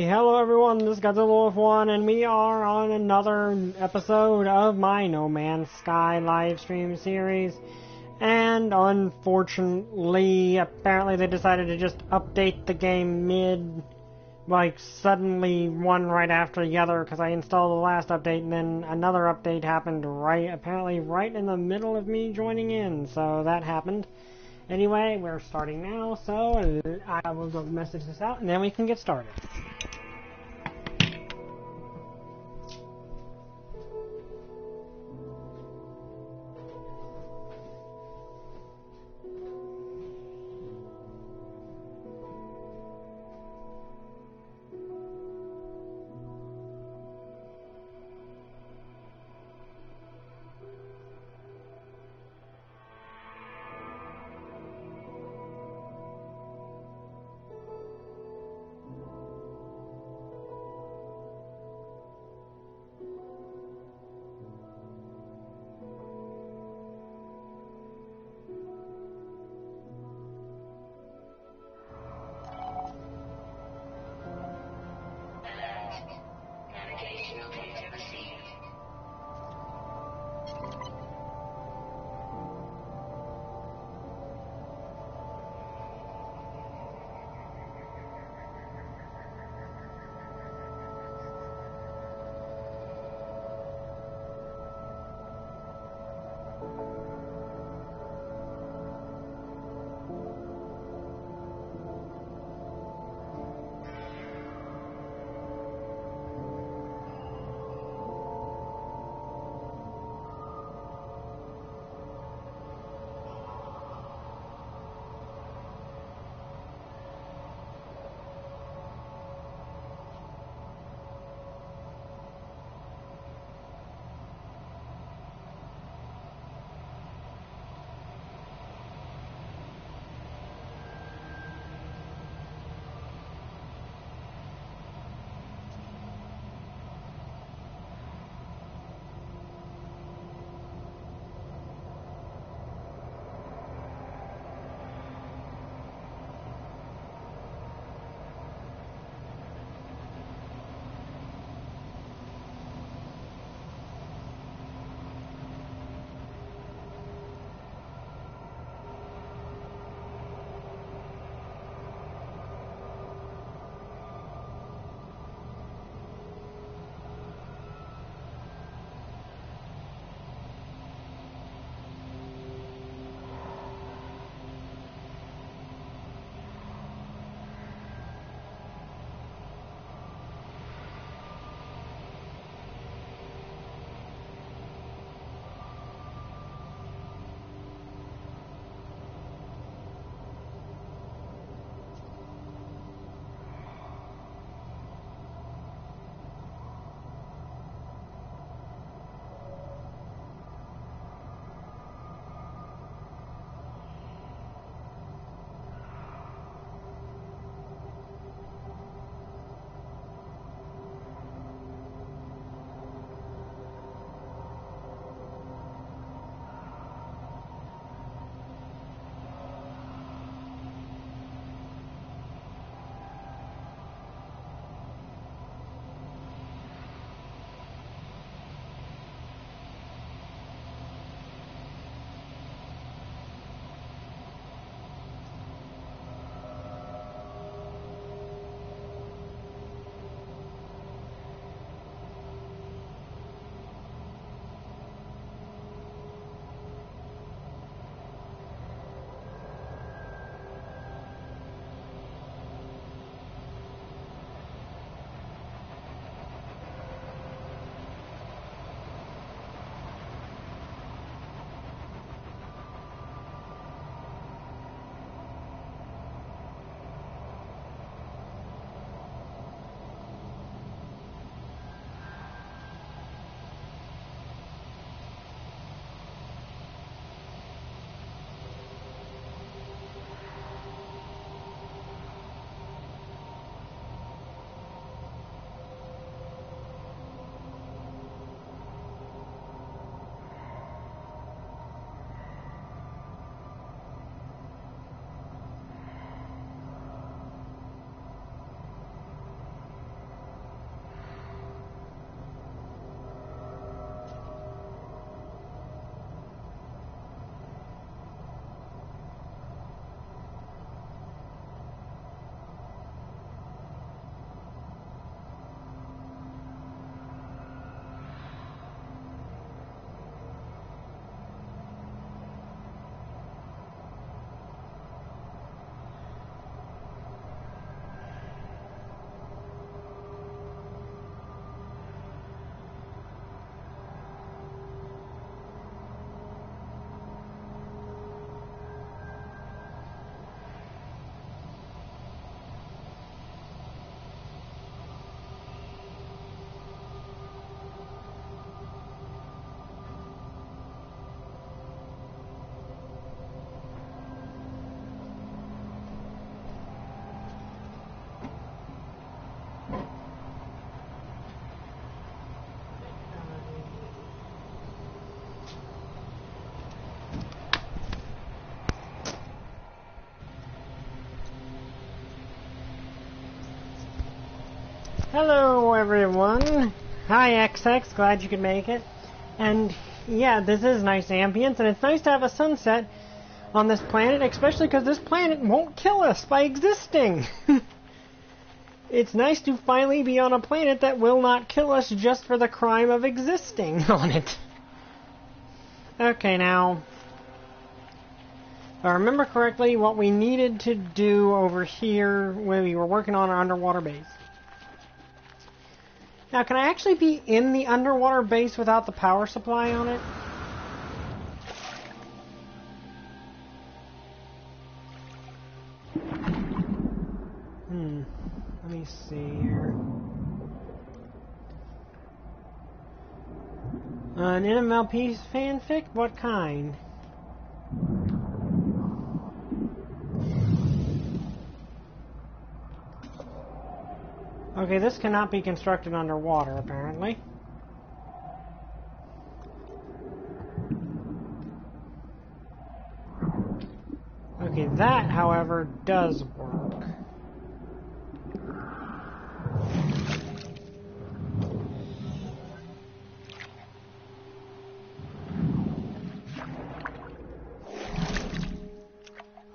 Hello everyone, this is Godzilla with One, and we are on another episode of my No Man's Sky Livestream series. And unfortunately, apparently they decided to just update the game suddenly one right after the other, because I installed the last update and then another update happened apparently right in the middle of me joining in, so that happened. Anyway, we're starting now, so I will go message this out and then we can get started. Hello everyone! Hi XX, glad you could make it. And yeah, this is nice ambience, and it's nice to have a sunset on this planet, especially because this planet won't kill us by existing! It's nice to finally be on a planet that will not kill us just for the crime of existing on it. Okay, now, if I remember correctly, what we needed to do over here when we were working on our underwater base. Now, can I actually be in the underwater base without the power supply on it? Let me see here. An NMLP fanfic? What kind? Okay, this cannot be constructed underwater, apparently. Okay, that, however, does work.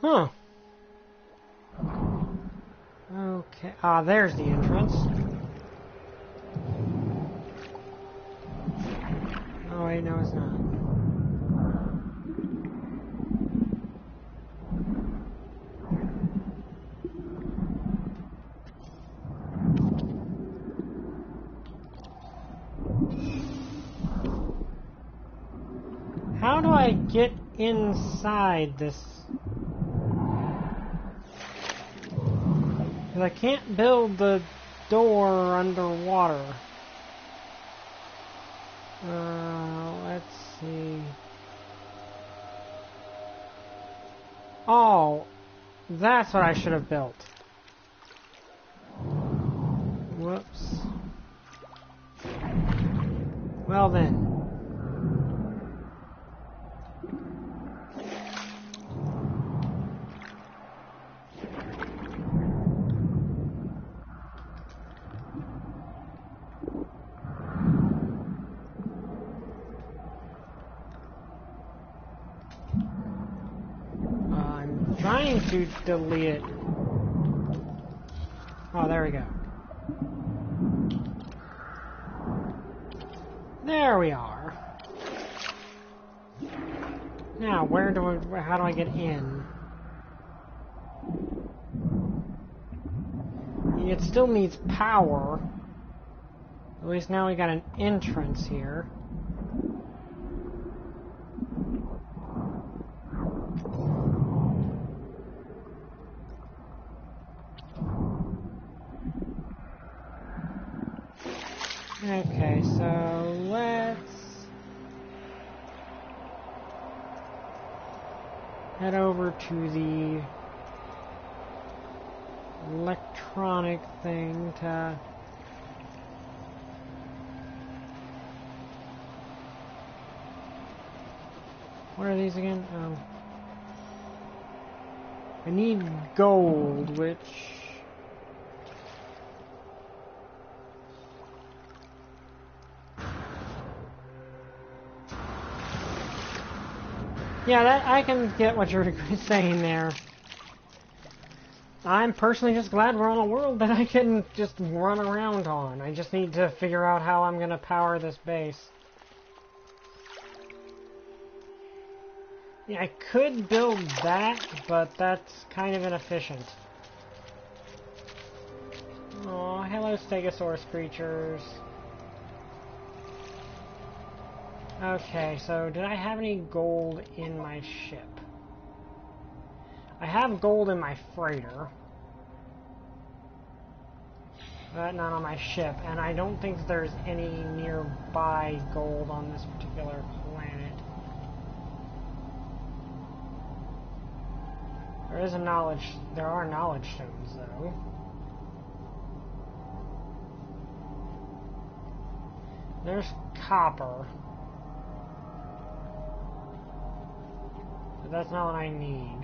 Huh. Okay. Ah, there's the entrance. Oh, wait, no, it's not. How do I get inside this? Because I can't build the door underwater. Let's see. Oh, that's what I should have built. Whoops. Well then. Trying to delete it. Oh, there we go. There we are. Now, how do I get in? It still needs power. At least now we got an entrance here. Okay, so let's head over to the electronic thing to what are these again? Oh, I need gold, which yeah, that I can get what you're saying there. I'm personally just glad we're on a world that I can just run around on. I just need to figure out how I'm gonna power this base. Yeah, I could build that, but that's kind of inefficient. Oh, hello Stegosaurus creatures. Okay, so did I have any gold in my ship? I have gold in my freighter. But not on my ship, and I don't think there's any nearby gold on this particular planet. There are knowledge stones, though. There's copper. But that's not what I need.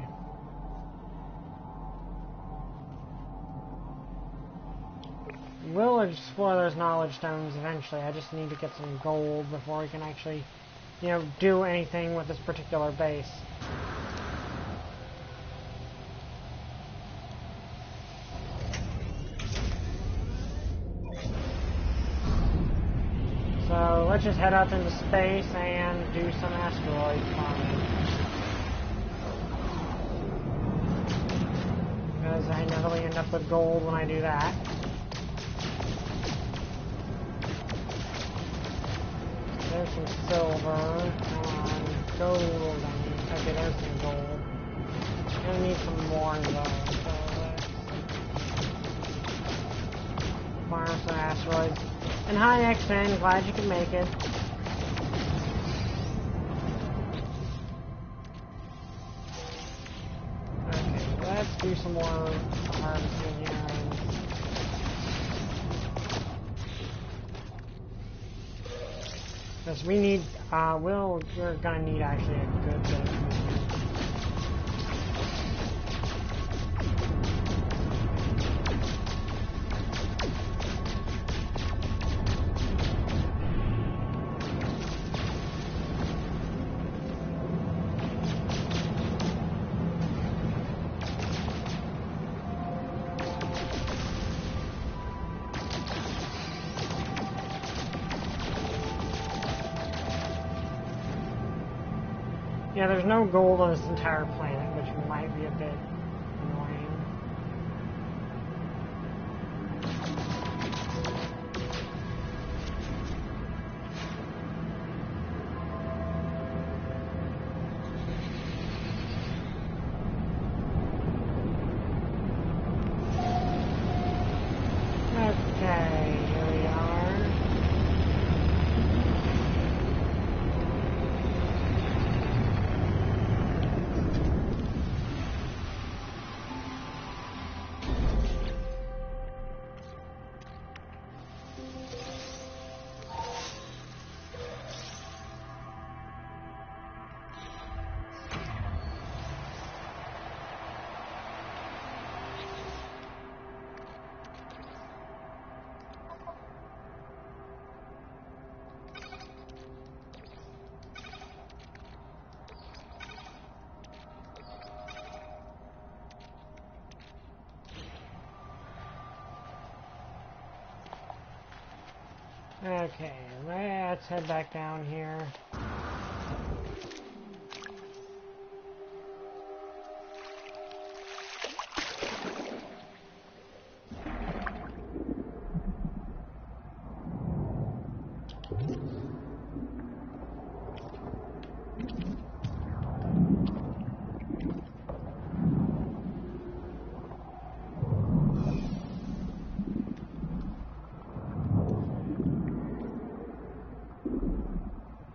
will explore those knowledge stones eventually. I just need to get some gold before we can actually, you know, do anything with this particular base. So let's just head up into space and do some asteroid farming. Because I never really end up with gold when I do that. There's some silver. Come on. Gold. Okay, there's some gold. I'm gonna need some more though. So let's farm some asteroids. And hi XN, glad you could make it. Okay, let's do some more harvesting here. Because we need, we're gonna need actually a good bit of food. Yeah, there's no gold on this entire planet, which might be a bit annoying. Okay, here we are. Okay, let's head back down here.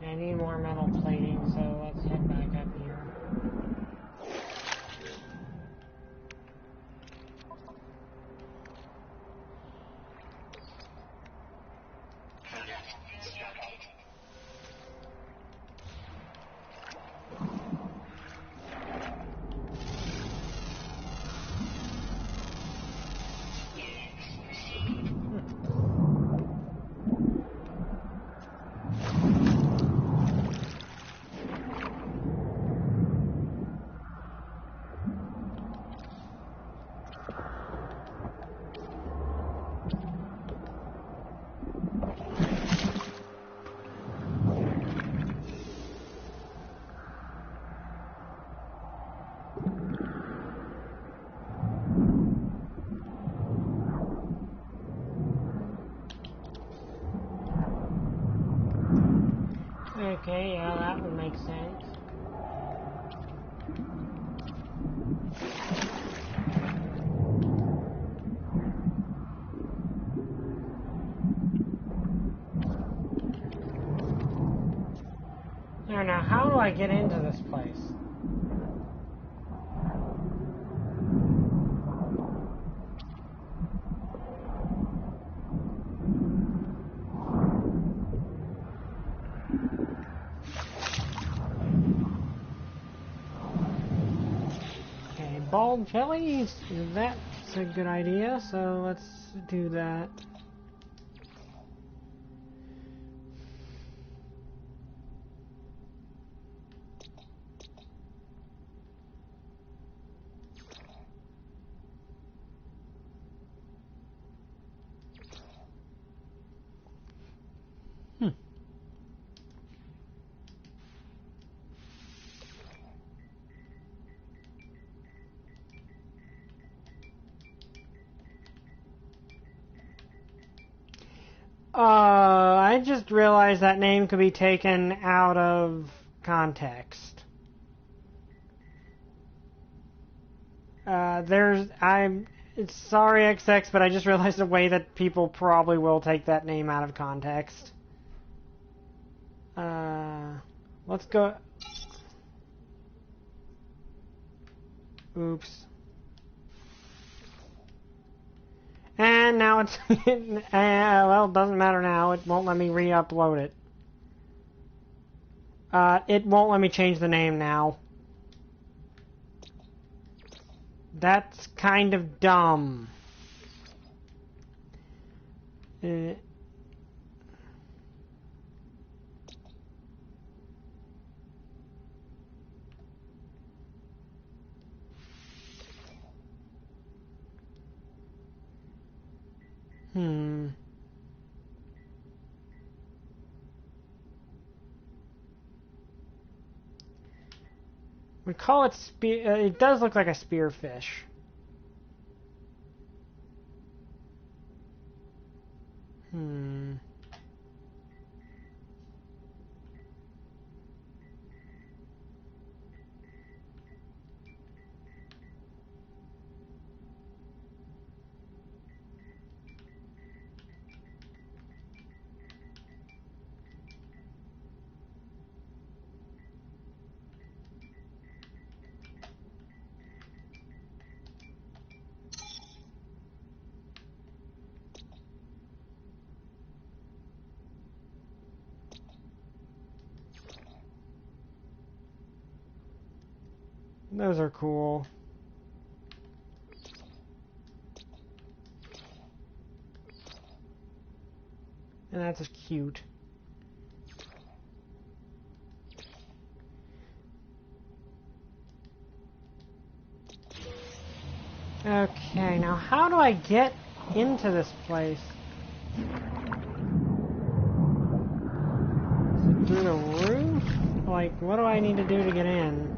I need more metal plating, so let's head back up here. Okay, yeah, that would make sense. Now, how do I get into this place? Bald jellies, that's a good idea, so let's do that. I just realized that name could be taken out of context. It's sorry XX, but I just realized a way that people probably will take that name out of context. Let's go. Oops. And now it's, well, it doesn't matter now. It won't let me re-upload it. It won't let me change the name now. That's kind of dumb. We call it spear. It does look like a spearfish. Those are cool. And that's just cute. Okay, now how do I get into this place? Is it through the roof? Like, what do I need to do to get in?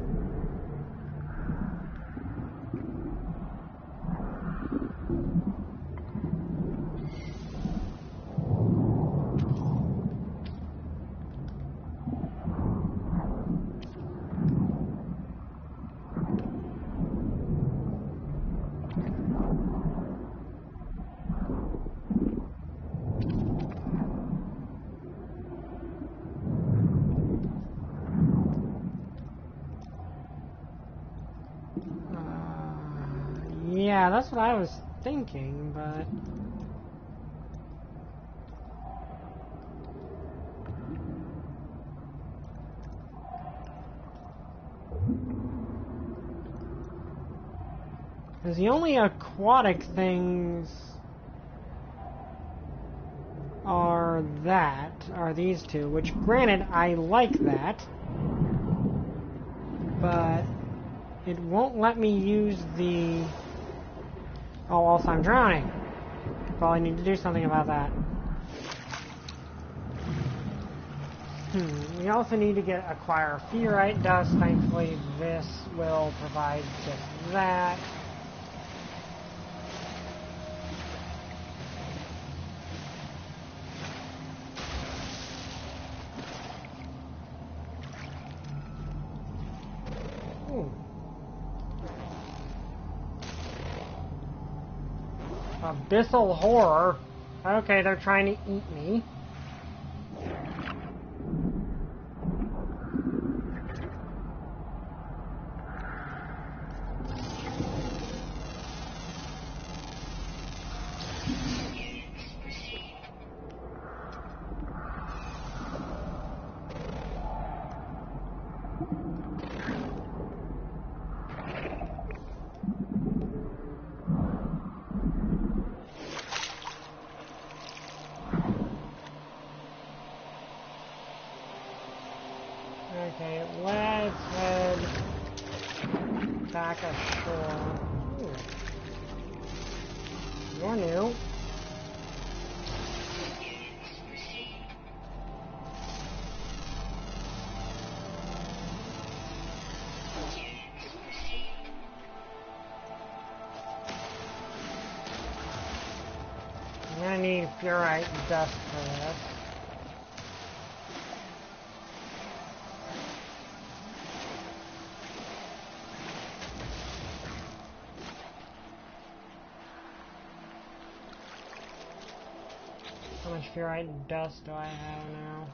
Yeah, that's what I was thinking, but... Because the only aquatic things are these two, which granted, I like that, but it won't let me use the... Oh, also I'm drowning. Probably need to do something about that. We also need to acquire Fearite dust. Thankfully, this will provide just that. Abyssal horror. Okay, they're trying to eat me. Okay, let's head back ashore. Ooh. You're new. I'm gonna need furite dust for this. How much furite dust do I have now?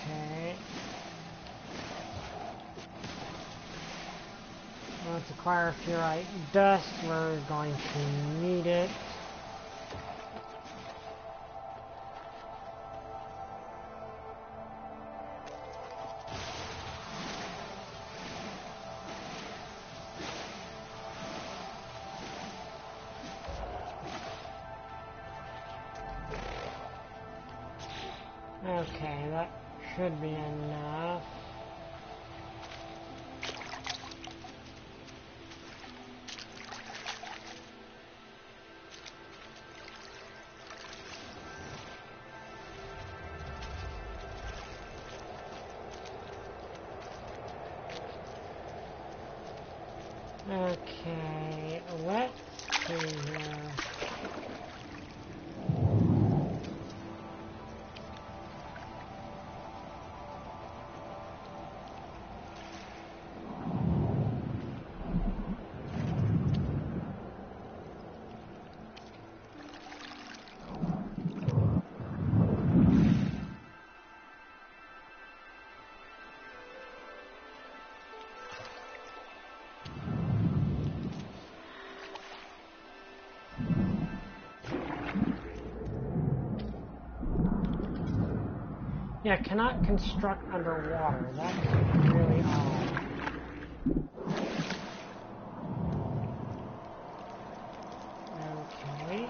Okay. Let's acquire furite dust. We're going to need it. Okay, that should be enough. Okay, let's see here. Yeah, cannot construct underwater. That's really odd. Okay.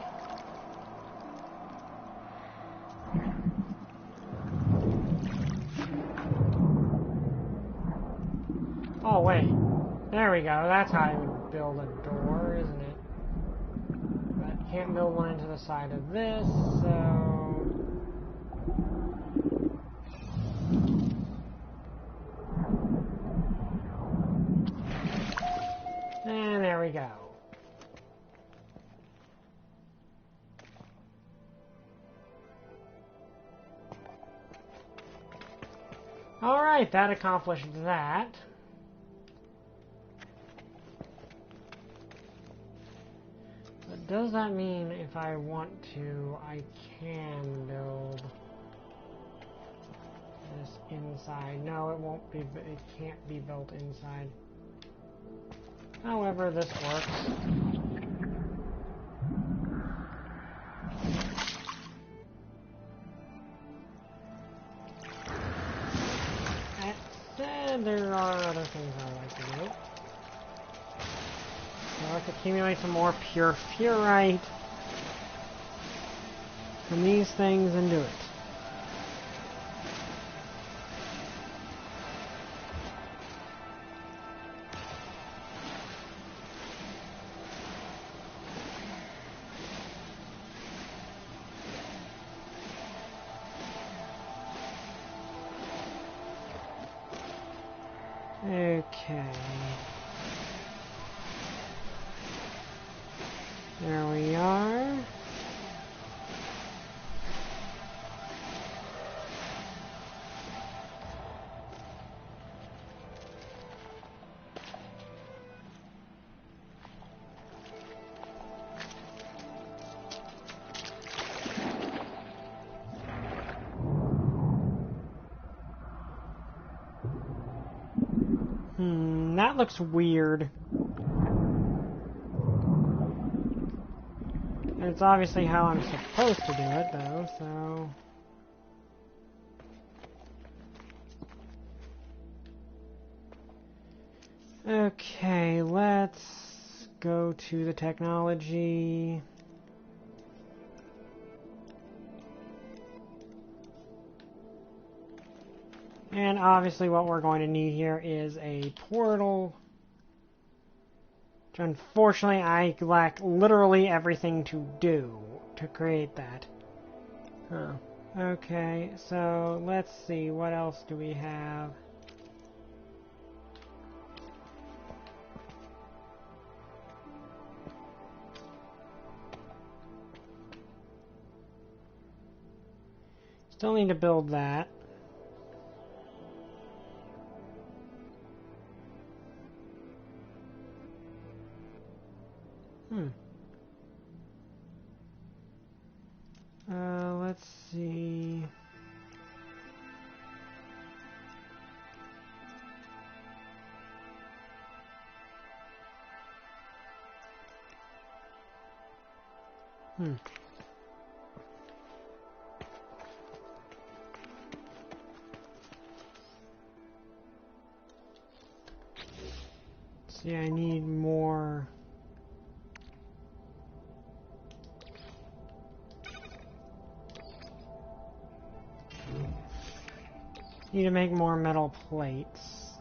Oh, wait. There we go. That's how you would build a door, isn't it? But can't build one into the side of this, so... And there we go. Alright, that accomplished that. But does that mean if I want to, I can build this inside? No, it won't be, it can't be built inside. However, this works. That said, there are other things I like to do. I like to accumulate some more pure furite from these things and do it. Okay. There we are. That looks weird. And it's obviously how I'm supposed to do it, though, so... Okay, let's go to the technology. And obviously what we're going to need here is a portal Unfortunately, I lack literally everything to do to create that. Huh. Okay, so let's see, what else do we have? Still need to build that. Let's see. See, I need more. Need to make more metal plates.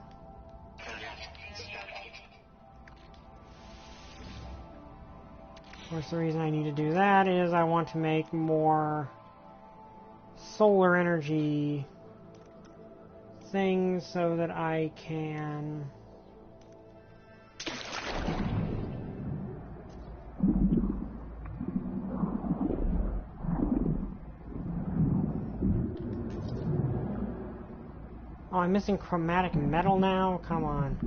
Of course, the reason I need to do that is I want to make more solar energy things so that I can Oh, I'm missing chromatic metal now? Come on.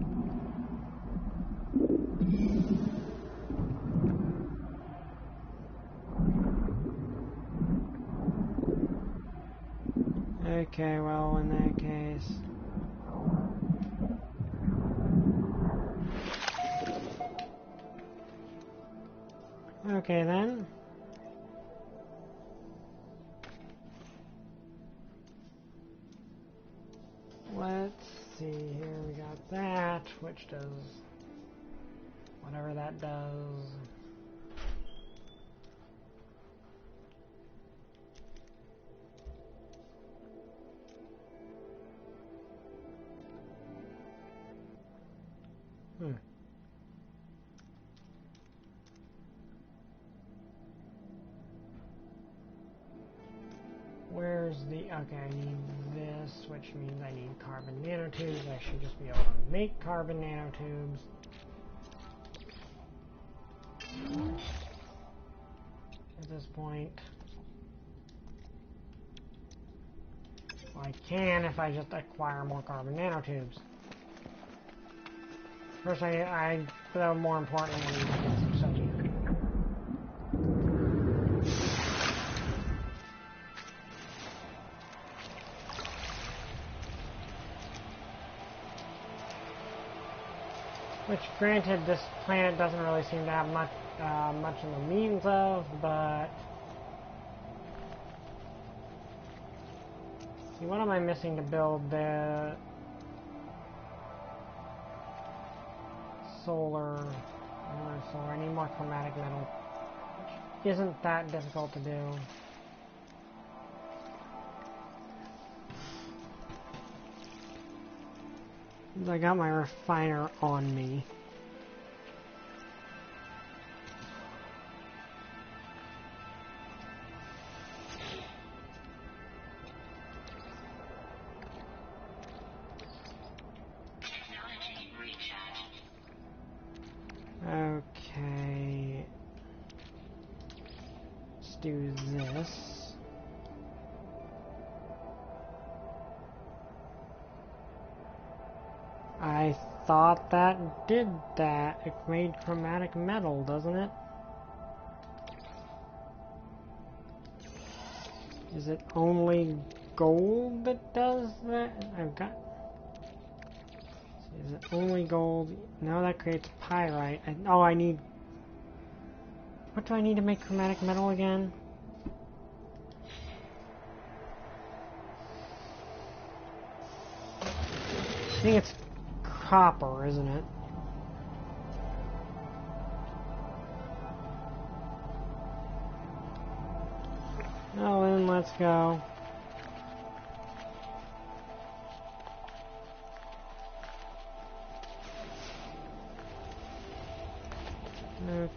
Okay, well, in that case... Okay, then. Let's see here, we got that, which does whatever that does. Where's the... Okay, I need this, which means I need carbon nanotubes. I should just be able to make carbon nanotubes. At this point. Well, I can if I just acquire more carbon nanotubes. First, though more importantly, I need to get some sodium. Which, granted, this planet doesn't really seem to have much in the means of, but... See, what am I missing to build the... solar... I need more chromatic metal, which isn't that difficult to do. I got my refiner on me. Okay. Let's do this. I thought that did that. It made chromatic metal, doesn't it? Is it only gold that does that? I've got... Is it only gold? No, that creates pyrite. Oh, I need... What do I need to make chromatic metal again? I think it's copper, isn't it? Oh, then let's go.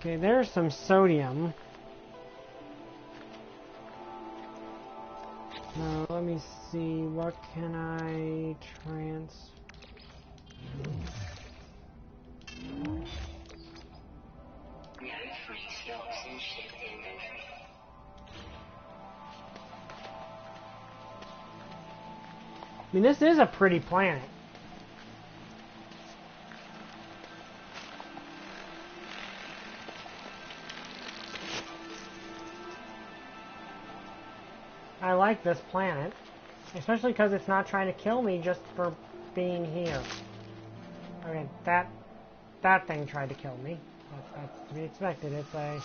Okay, there's some sodium. Now, let me see, what can I I mean, this is a pretty planet. I like this planet, especially because it's not trying to kill me just for being here. Okay, that thing tried to kill me. That's to be expected. It's a...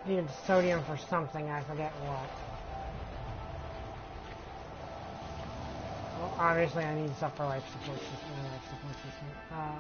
needed sodium for something, I forget what. Well, obviously I need stuff for life support system. Oh.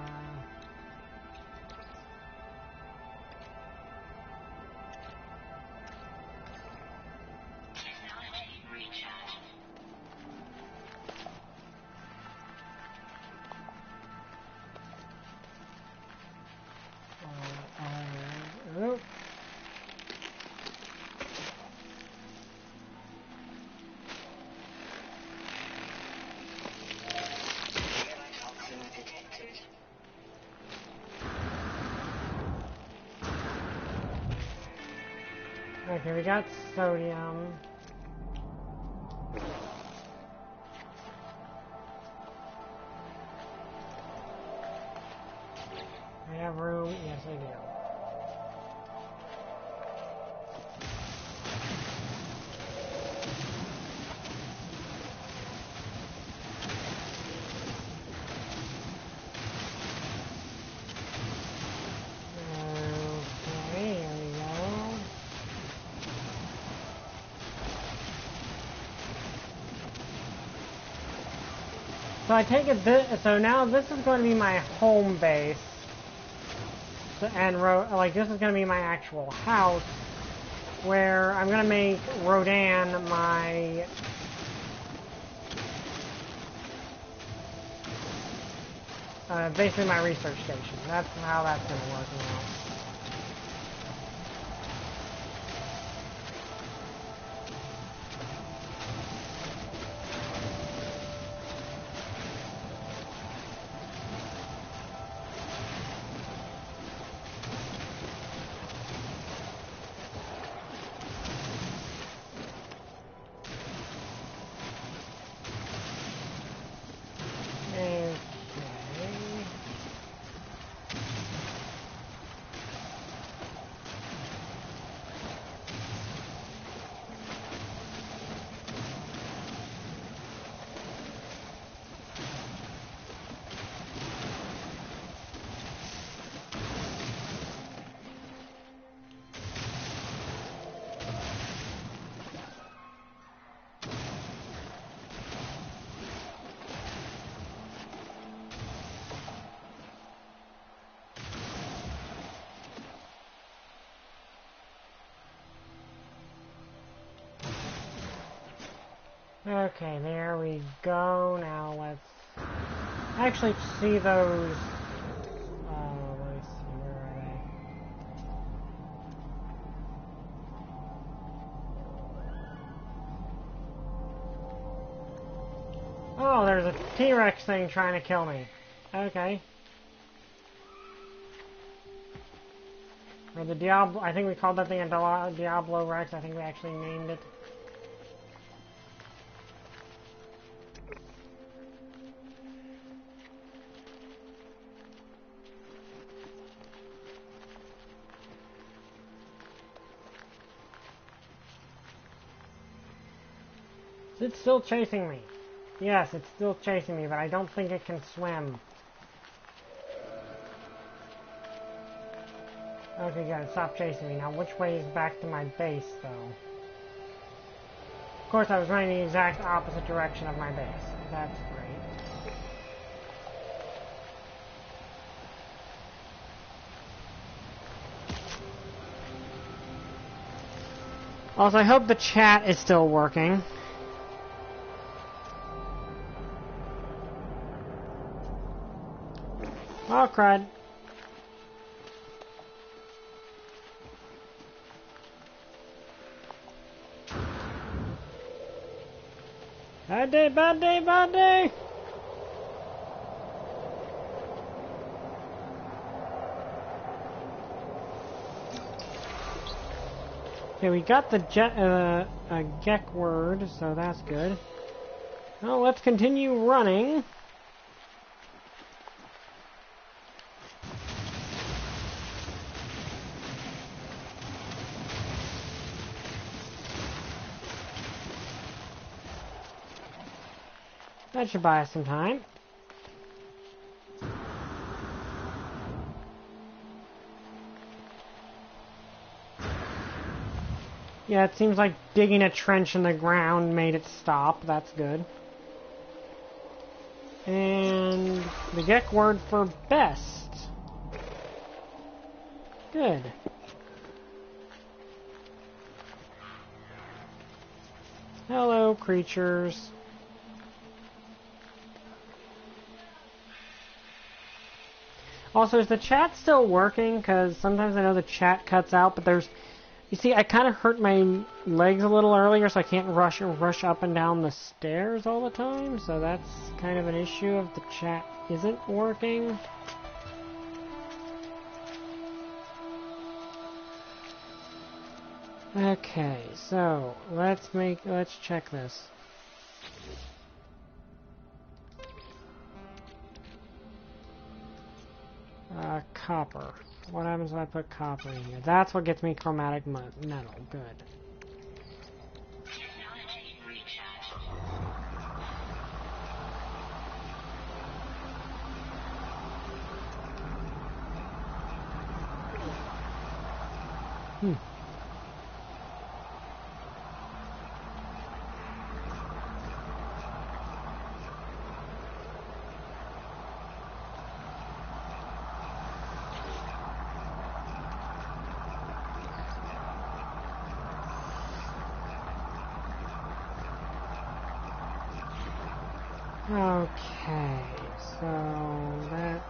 Okay, we got sodium. I have room. Yes, I do. Okay, here we go. So I take it this, so now this is going to be my home base. And like this is going to be my actual house, where I'm going to make Rodan my basically my research station. That's how that's going to work now. Okay, there we go. Now let's actually see those. Let me see, where are they? Oh, there's a T-Rex thing trying to kill me. Okay. Or the Diablo, I think we called that thing a Diablo Rex. I think we actually named it. It's still chasing me. Yes, it's still chasing me, but I don't think it can swim. Okay, good. Stop chasing me. Now, which way is back to my base, though? Of course, I was running the exact opposite direction of my base. That's great. Also, I hope the chat is still working. Oh, crud. Bad day, bad day, bad day! Okay, we got the Gek word, so that's good. Well, let's continue running. That should buy us some time. Yeah, it seems like digging a trench in the ground made it stop. That's good. And the Gek word for best. Good. Hello, creatures. Also, is the chat still working? Because sometimes I know the chat cuts out, but there's... You see, I kind of hurt my legs a little earlier, so I can't rush up and down the stairs all the time. So that's kind of an issue if the chat isn't working. Okay, so let's check this. Copper. What happens when I put copper in here? That's what gets me chromatic metal. Good. Okay, so that...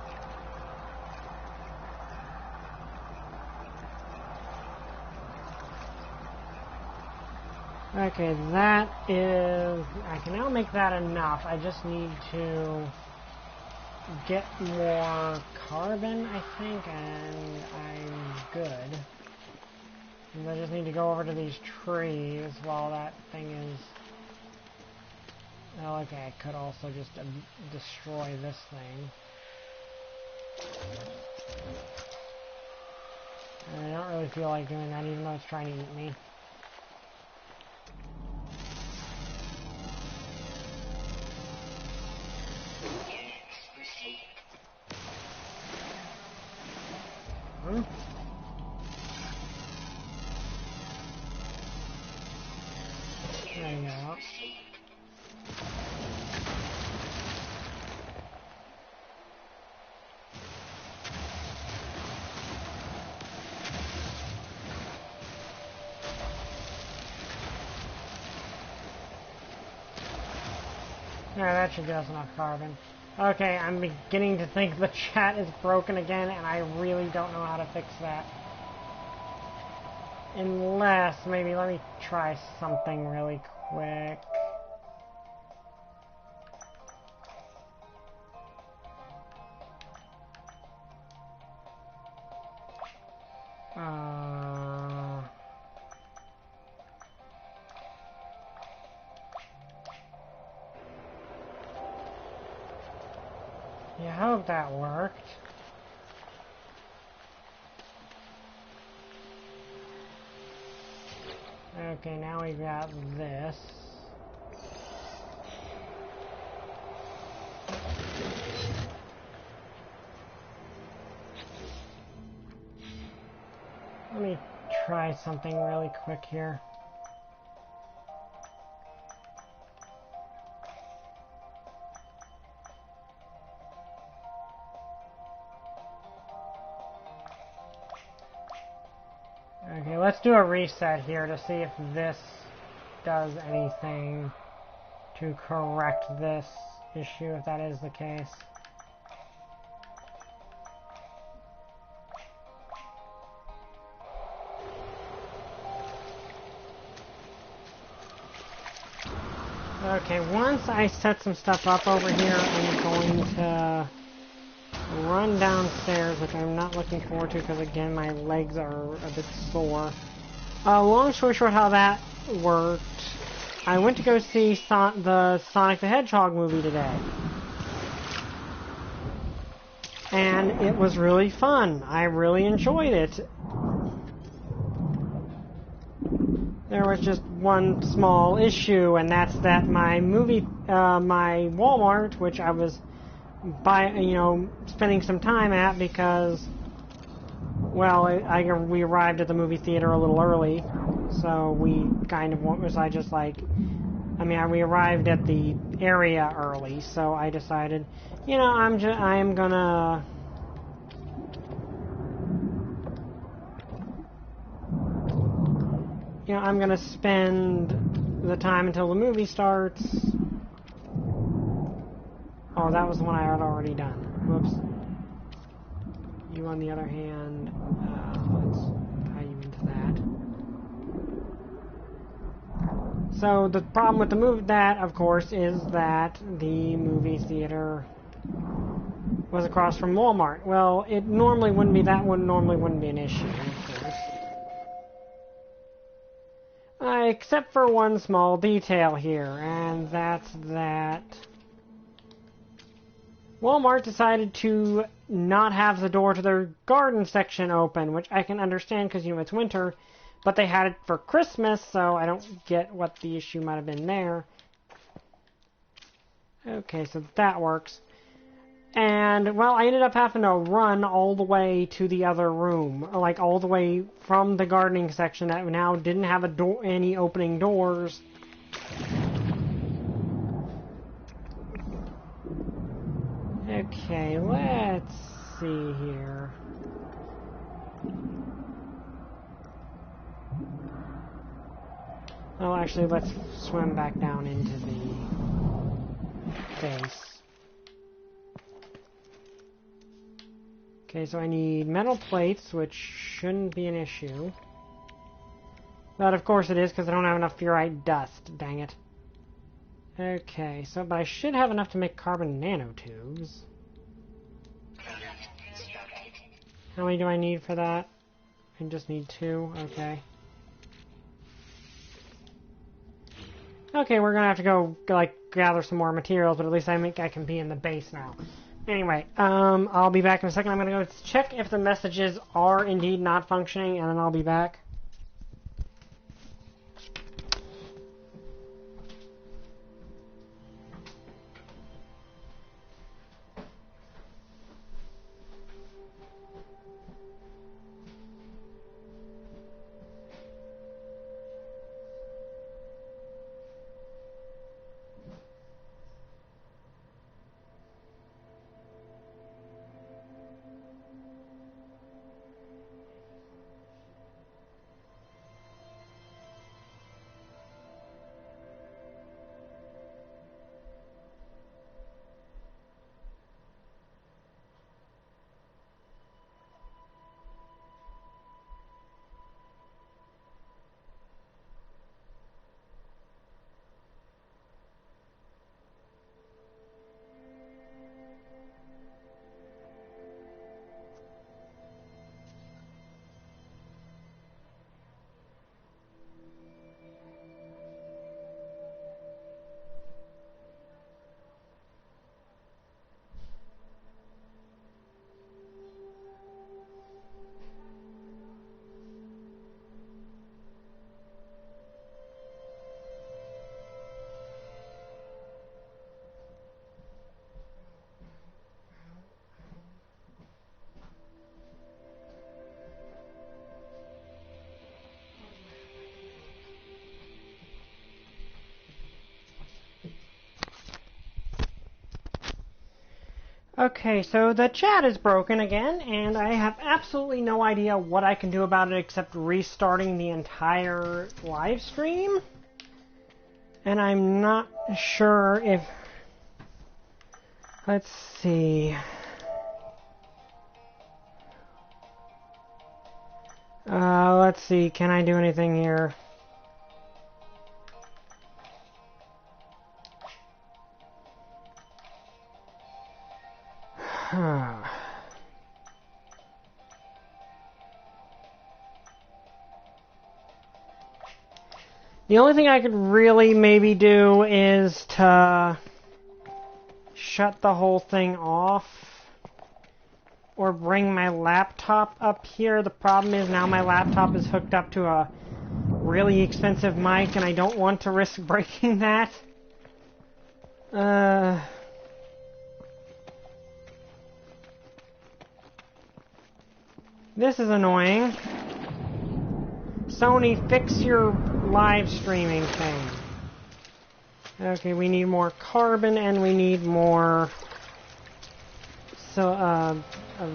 Okay, that is... I can now make that enough. I just need to get more carbon, I think, and I'm good. And I just need to go over to these trees while that thing is... Oh, okay, I could also just destroy this thing. And I don't really feel like doing that, even though it's trying to eat me. There you go. Yeah, that should give us enough carbon. Okay, I'm beginning to think the chat is broken again, and I really don't know how to fix that. Unless, maybe let me try something really quick. Yeah, I hope that worked. Okay, now we got this. Let me try something really quick here. Okay, let's do a reset here to see if this does anything to correct this issue, if that is the case. Okay, once I set some stuff up over here, I'm going to run downstairs, which I'm not looking forward to because, again, my legs are a bit sore. Long story short, how that worked, I went to go see the Sonic the Hedgehog movie today. And it was really fun. I really enjoyed it. There was just one small issue, and that's that my my Walmart, which I was spending some time at because, well, we arrived at the movie theater a little early, so we kind of we arrived at the area early, so I decided, I'm gonna spend the time until the movie starts. Oh, that was the one I had already done. Whoops. You, on the other hand, let's tie you into that. So the problem with that, of course, is that the movie theater was across from Walmart. Well, it normally wouldn't be. That one normally wouldn't be an issue, of course. Except for one small detail here, and that's that Walmart decided to not have the door to their garden section open, which I can understand because, it's winter, but they had it for Christmas, so I don't get what the issue might have been there. Okay, so that works. And, well, I ended up having to run all the way to the other room, like all the way from the gardening section that now didn't have any opening doors. Okay, let's see here. Well, actually, let's swim back down into the base. Okay, so I need metal plates, which shouldn't be an issue. But of course it is, because I don't have enough fluorite dust, dang it. Okay, but I should have enough to make carbon nanotubes. How many do I need for that? I just need 2, okay. Okay, we're gonna have to go, gather some more materials, but at least I can be in the base now. Anyway, I'll be back in a second. I'm gonna go check if the messages are indeed not functioning, and then I'll be back. Okay, so the chat is broken again, and I have absolutely no idea what I can do about it except restarting the entire live stream. And I'm not sure if... Let's see... let's see, can I do anything here? The only thing I could really maybe do is to shut the whole thing off or bring my laptop up here. The problem is now my laptop is hooked up to a really expensive mic and I don't want to risk breaking that. This is annoying. Sony, fix your live streaming thing. Okay, we need more carbon and we need more of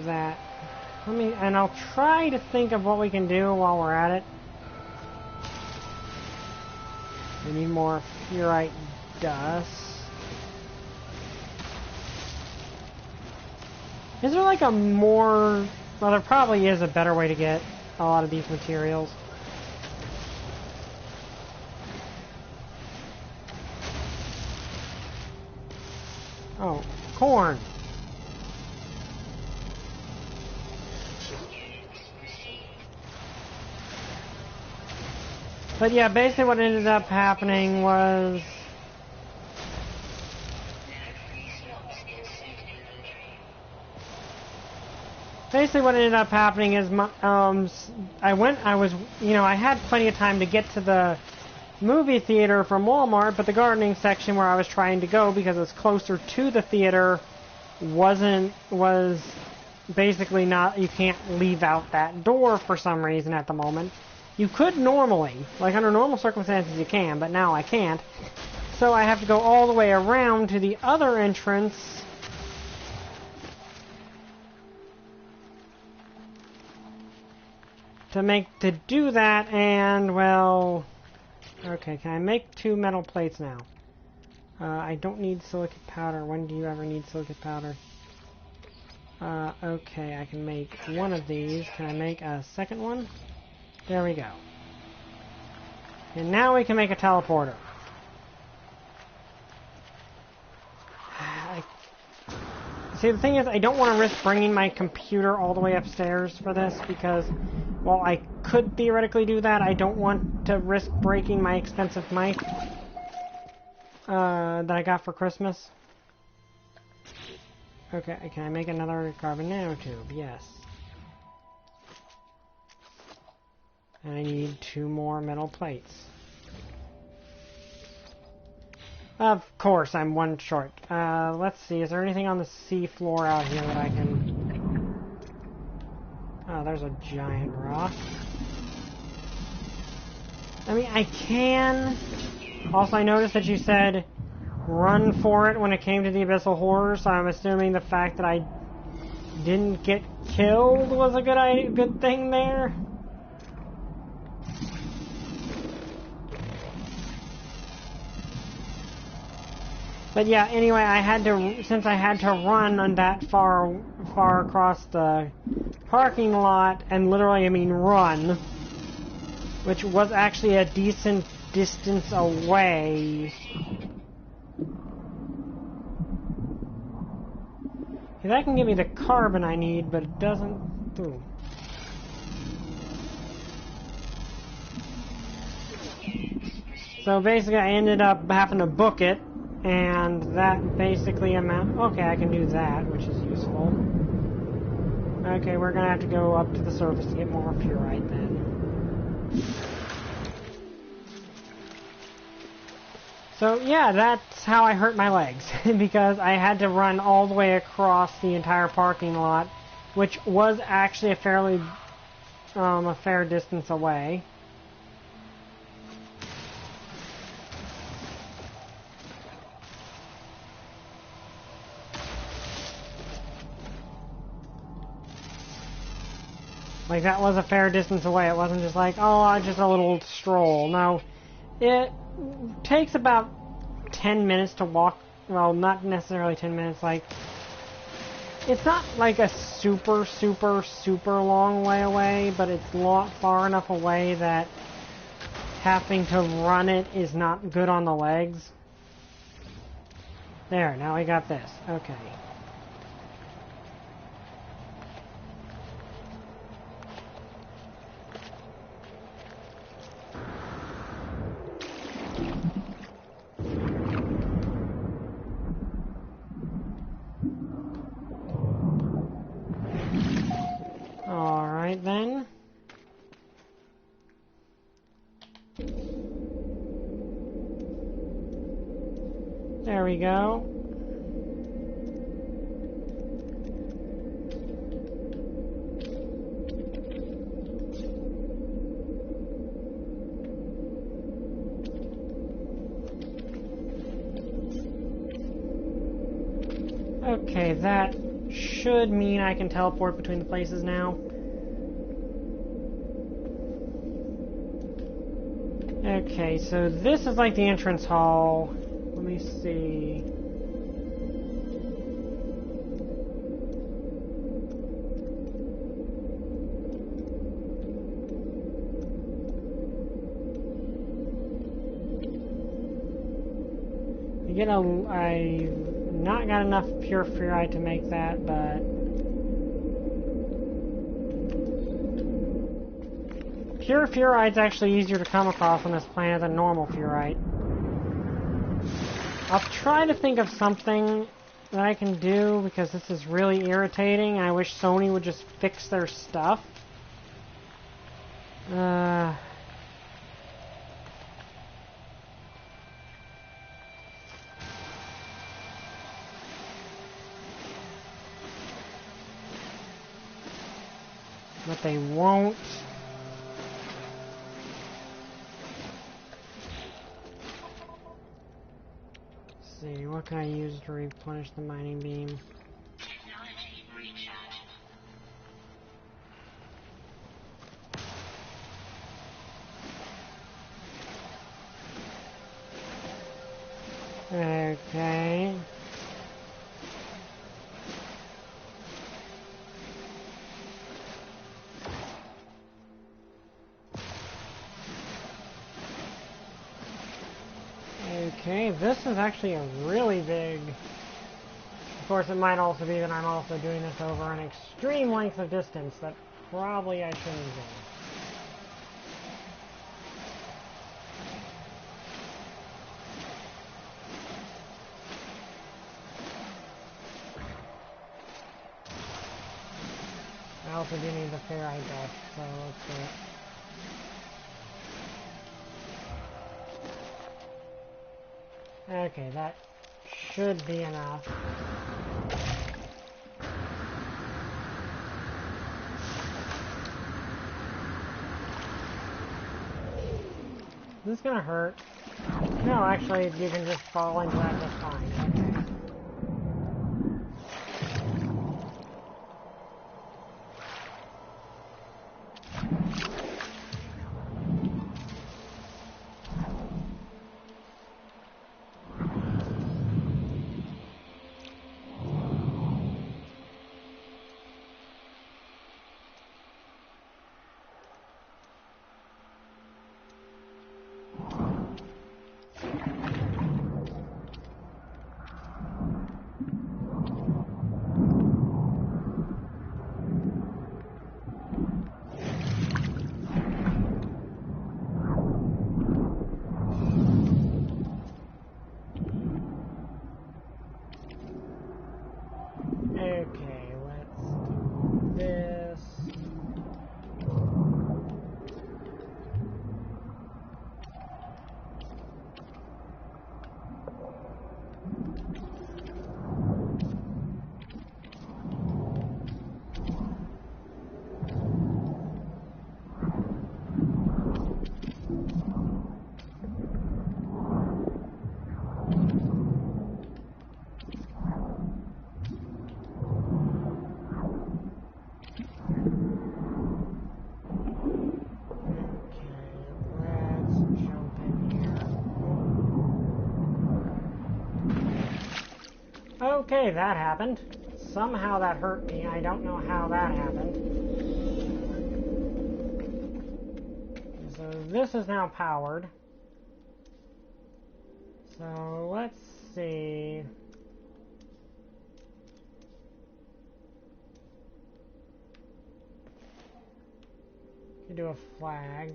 that. And I'll try to think of what we can do while we're at it. We need more fluorite dust. Is there like a more... Well, there probably is a better way to get a lot of these materials. Oh, corn. But yeah, basically what ended up happening was... Basically what ended up happening is I had plenty of time to get to the movie theater from Walmart, but the gardening section where I was trying to go because it was closer to the theater was basically not, you can't leave out that door for some reason at the moment. You could normally, like under normal circumstances you can, but now I can't. So I have to go all the way around to the other entrance to do that, and well, okay, can I make 2 metal plates now? I don't need silicate powder. When do you ever need silicate powder? Okay, I can make 1 of these. Can I make a second one? There we go. And now we can make a teleporter. See, the thing is, I don't want to risk bringing my computer all the way upstairs for this, because while I could theoretically do that, I don't want to risk breaking my expensive mic that I got for Christmas. Okay, can I make another carbon nanotube? Yes. And I need 2 more metal plates. Of course, I'm 1 short. Let's see, is there anything on the sea floor out here that I can... Oh, there's a giant rock. I mean, I can... Also, I noticed that you said run for it when it came to the Abyssal Horror, so I'm assuming the fact that I didn't get killed was a good thing there. But yeah, anyway, since I had to run on that far across the parking lot, and literally, I mean run, which was actually a decent distance away. That can give me the carbon I need, but it doesn't... Ooh. So basically, I ended up having to book it. And that basically okay, I can do that, which is useful. Okay, we're gonna have to go up to the surface to get more fluorite then. So yeah, that's how I hurt my legs, because I had to run all the way across the entire parking lot, which was actually a fairly a fair distance away. Like, that was a fair distance away. It wasn't just like, oh, just a little stroll. No, it takes about 10 minutes to walk. Well, not necessarily 10 minutes. Like, it's not like a super, super, super long way away, but it's far enough away that having to run it is not good on the legs. There, now we got this. Okay. we go. Okay, that should mean I can teleport between the places now. Okay, so this is like the entrance hall. Let me see. Again, I not got enough pure ferrite to make that, but pure ferrite's actually easier to come across on this planet than normal ferrite. I'll try to think of something that I can do, because this is really irritating. I wish Sony would just fix their stuff. But they won't. Let's see, what can I use to replenish the mining beam? Technology recharge. Okay. Okay, this is actually a really big... Of course, it might also be that I'm also doing this over an extreme length of distance that probably I shouldn't do. I also do need the ferrite dust, so let's do it. Okay, that should be enough. Is this gonna hurt? No, actually, you can just fall into that just fine. Okay. Okay, let's do this. Okay, that happened. Somehow that hurt me. I don't know how that happened. So this is now powered. So let's see. Could do a flag.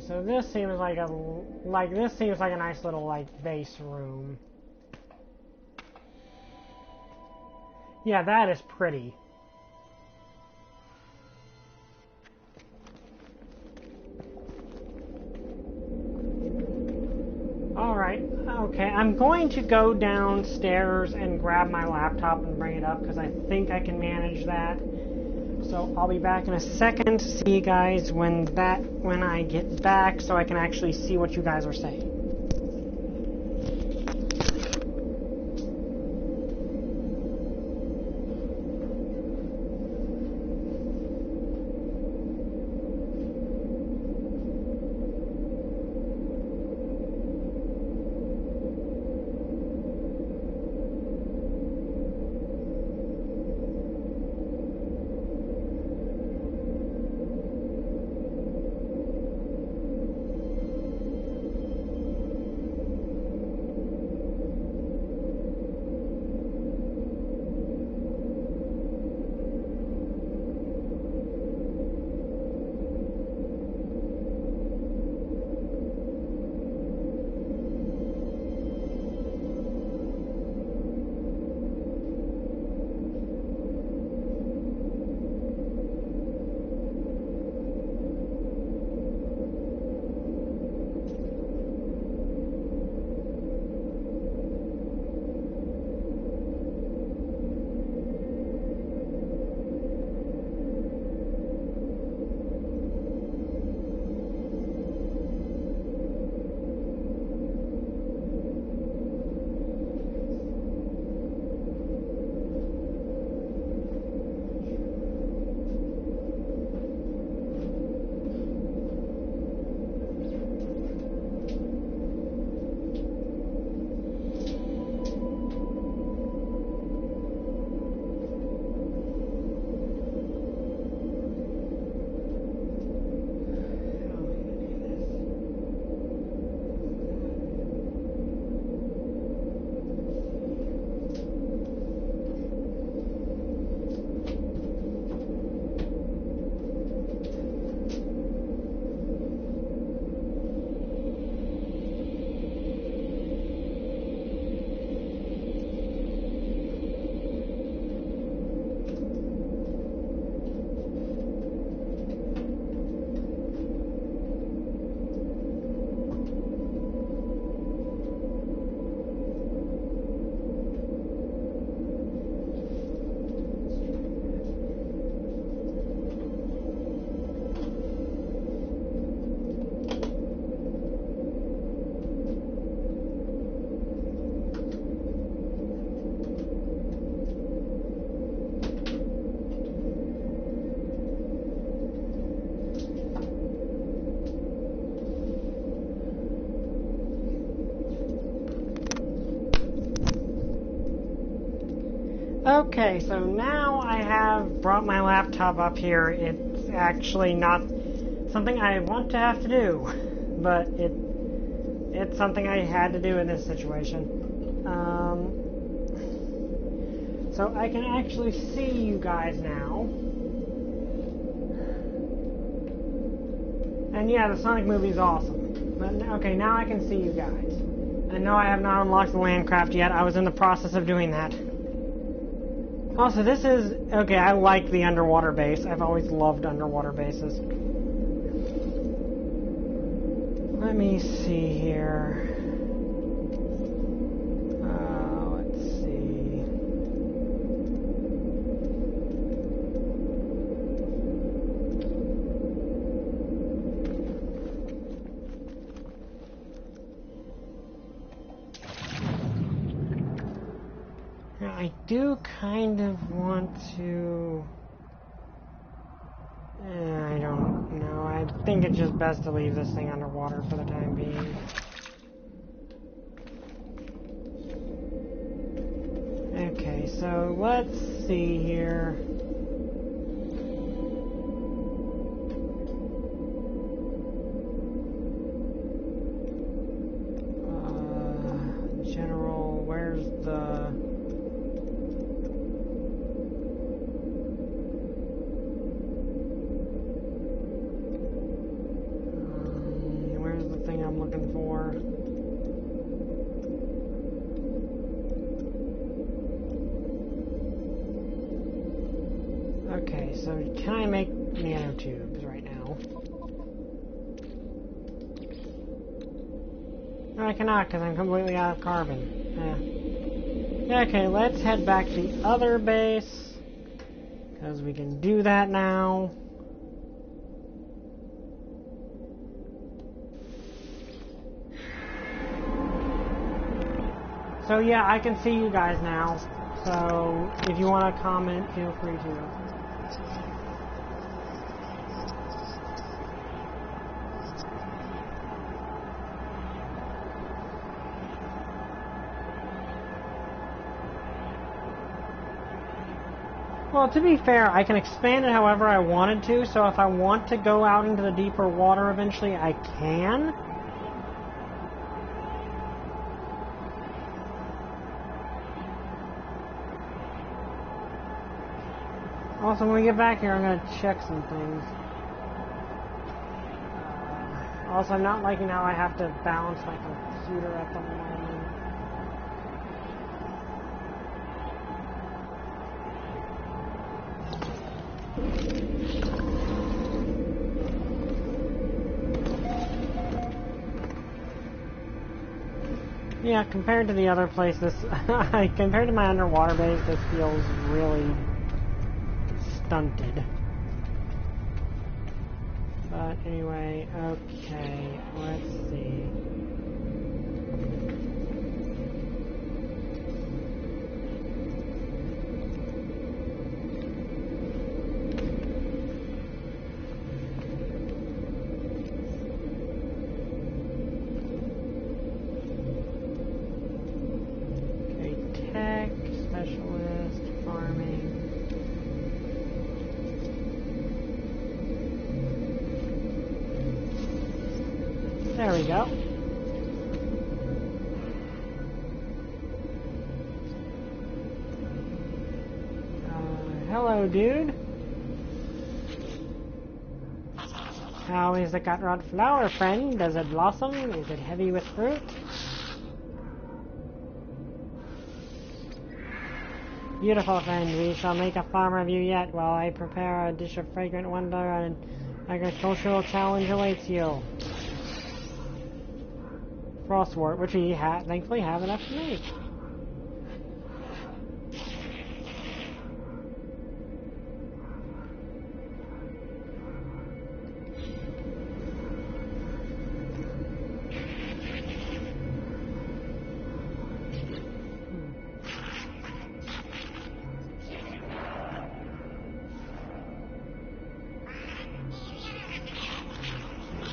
so this seems like a nice little base room. Yeah, that is pretty. Alright, okay, I'm going to go downstairs and grab my laptop and bring it up because I think I can manage that. So I'll be back in a second to see you guys when I get back so I can actually see what you guys are saying. Okay, so now I have brought my laptop up here. It's actually not something I want to have to do, but it's something I had to do in this situation. So I can actually see you guys now. And yeah, the Sonic movie is awesome. But okay, now I can see you guys. And no, I have not unlocked the Landcraft yet. I was in the process of doing that. Also, this is... Okay, I like the underwater base. I've always loved underwater bases. Let me see here. Let's see. I do kind of want to... I don't know. I think it's just best to leave this thing underwater for the time being. Okay, so let's see here. General, where's the... here. Okay, so can I make nanotubes right now? No, I cannot because I'm completely out of carbon. Okay, let's head back to the other base because we can do that now. So yeah, I can see you guys now. So if you want to comment, feel free to. Well, to be fair, I can expand it however I wanted to, so if I want to go out into the deeper water eventually, I can. Also, when we get back here, I'm going to check some things. Also, I'm not liking how I have to balance my computer at the moment. Yeah, compared to the other places, compared to my underwater base, this feels really stunted. But anyway, okay, let's see. There we go. Hello, dude. How is the cutrod flower, friend? Does it blossom? Is it heavy with fruit? Beautiful, friend. We shall make a farmer of you yet while I prepare a dish of fragrant wonder and agricultural challenge awaits you. Frostwort, which we thankfully have enough to make.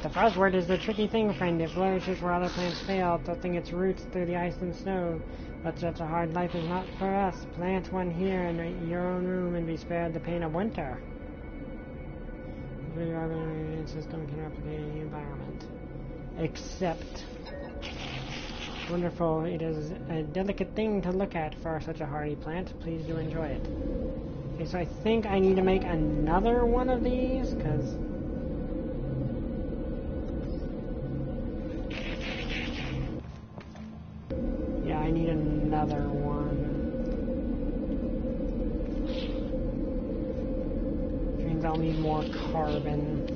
The frostwort is the tricky thing, friend. It flourishes where other plants fail, thrusting its roots through the ice and snow. But such a hard life is not for us. Plant one here in your own room and be spared the pain of winter. The immune system can replicate any environment. Except... Wonderful. It is a delicate thing to look at for such a hardy plant. Please do enjoy it. Okay, so I think I need to make another one of these, because... I need another one. Which means I'll need more carbon.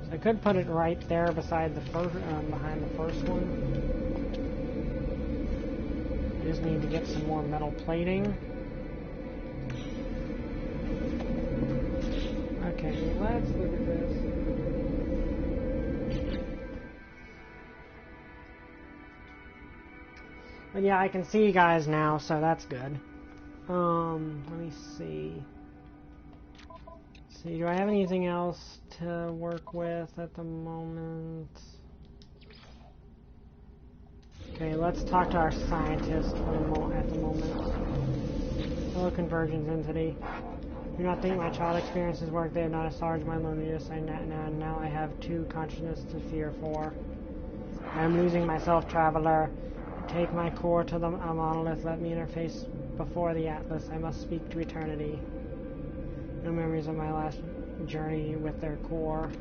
So I could put it right there beside the first, behind the first one. I just need to get some more metal plating. Okay, let's look at this. But yeah, I can see you guys now, so that's good. Let me see. See, do I have anything else to work with at the moment? Okay, let's talk to our scientist at the moment. Hello, convergence entity. Do not think my child experiences work. They have not assuaged my loneliness, and now I have two consciousness to fear for. I am losing myself, traveler. Take my core to the monolith. Let me interface before the Atlas. I must speak to eternity. No memories of my last journey with their core.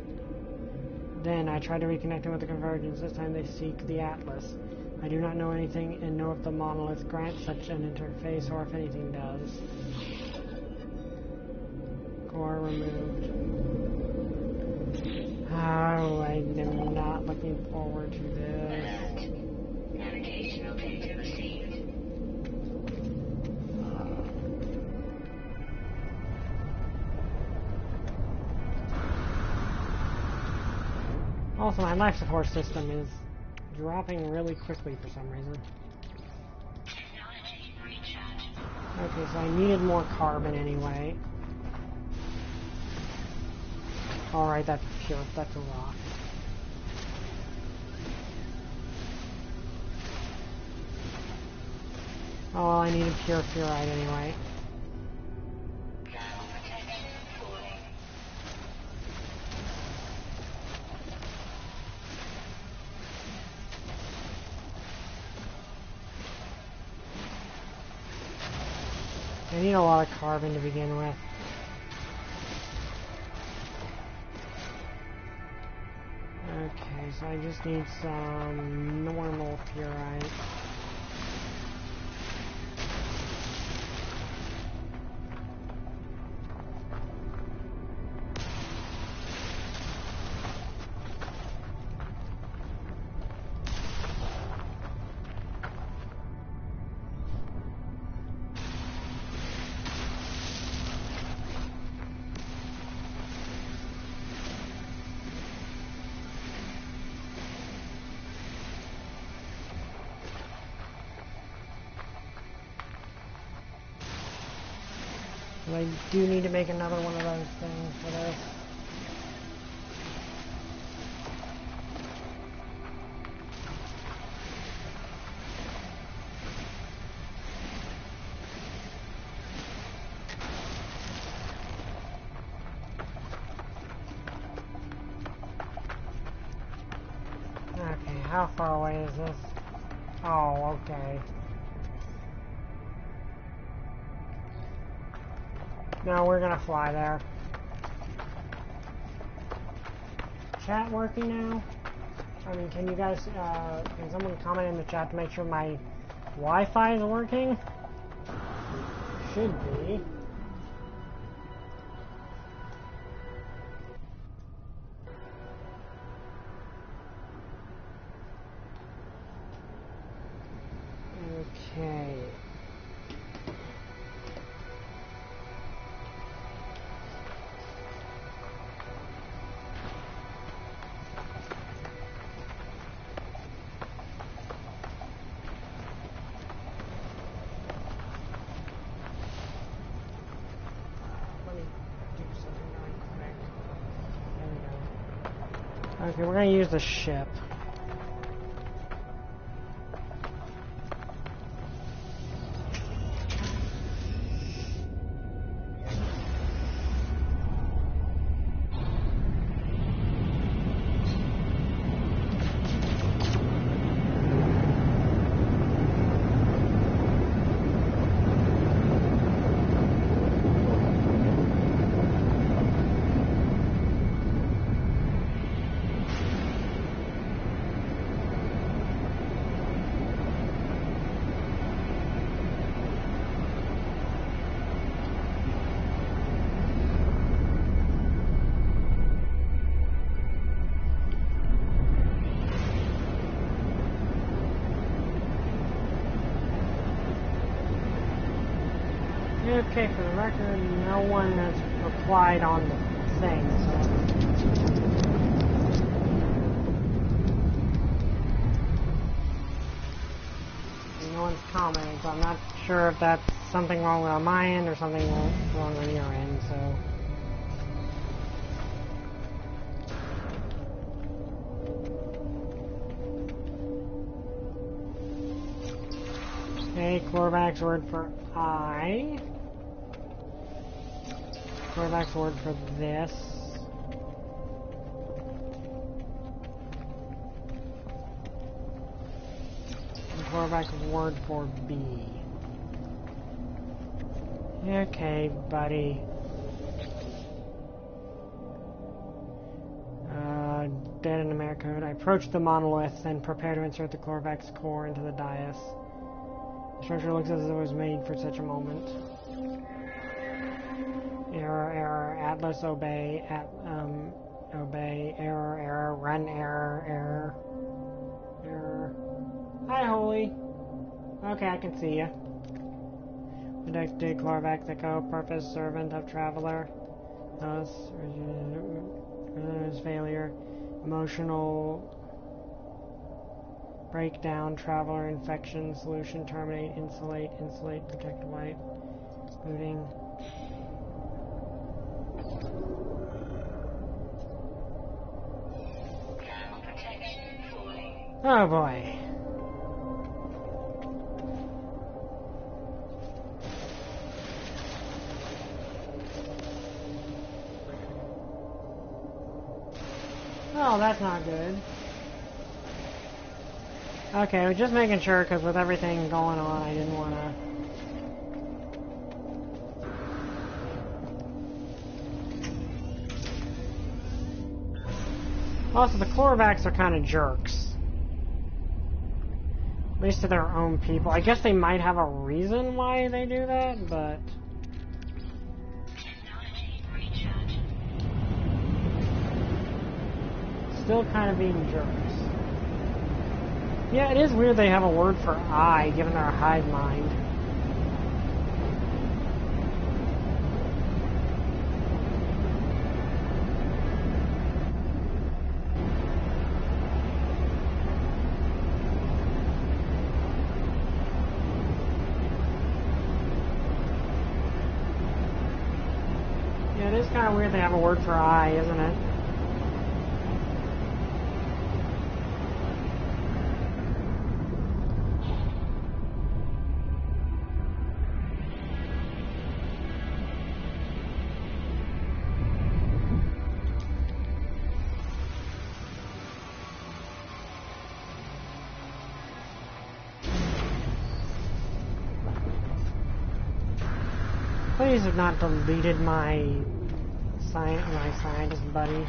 Then I tried to reconnect them with the Convergence. This time they seek the Atlas. I do not know anything and know if the monolith grants such an interface or if anything does. Core removed. Oh, I am not looking forward to this. Navigational data received. Also, my life support system is dropping really quickly for some reason. Technology recharge. Okay, so I needed more carbon anyway. Alright, that's pure. That's a rock. Oh, well, I needed pure fluoride anyway. Thermal protection falling. I need a lot of carbon to begin with. Okay, so I just need some normal fluorite. So I do need to make another one of those things for this. Okay, how far away is this? Oh, okay. No, we're gonna fly there. Chat working now? I mean, can you guys, can someone comment in the chat to make sure my Wi-Fi is working? Should be. Okay. Let me do something really quick. There we go. Okay, we're gonna use the ship. Okay, for the record, no one has replied on the thing, so... No one's commenting, so I'm not sure if that's something wrong on my end or something wrong on your end, so... Okay, Corvax word for I. Corvax word for this. And Corvax word for B. Okay, buddy. dead in America code. I approach the monolith and prepare to insert the Chlorvax core into the dais. The structure looks as if it was made for such a moment. Error, error, Atlas obey, obey, error, error, run error, error, error. Hi, Holy. Okay, I can see you. Detected Chlorvax Echo, purpose, servant of traveler. Thus, failure, emotional breakdown, traveler, infection, solution, terminate, insulate, protect white, booting. Protection falling. Oh boy. Oh, that's not good. Okay, I was just making sure, because with everything going on, I didn't want to... Also, the Chlorvax are kind of jerks. At least to their own people. I guess they might have a reason why they do that, but... Technology recharge. Still kind of being jerks. Yeah, it is weird they have a word for I, given their hive mind. Yeah, it is kind of weird they have a word for I, isn't it? Please have not deleted my scientist buddy.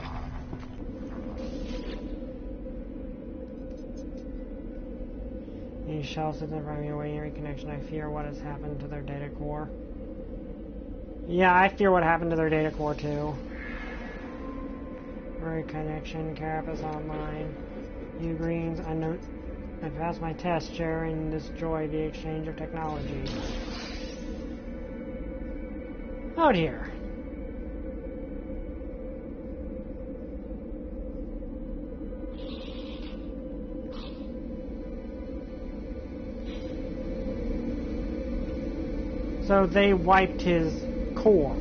These shells have been running away in reconnection. I fear what has happened to their data core. Yeah, I fear what happened to their data core too. Reconnection, Carapace online. You Greens, I passed my test, sharing this joy, the exchange of technology. Oh dear. So they wiped his core.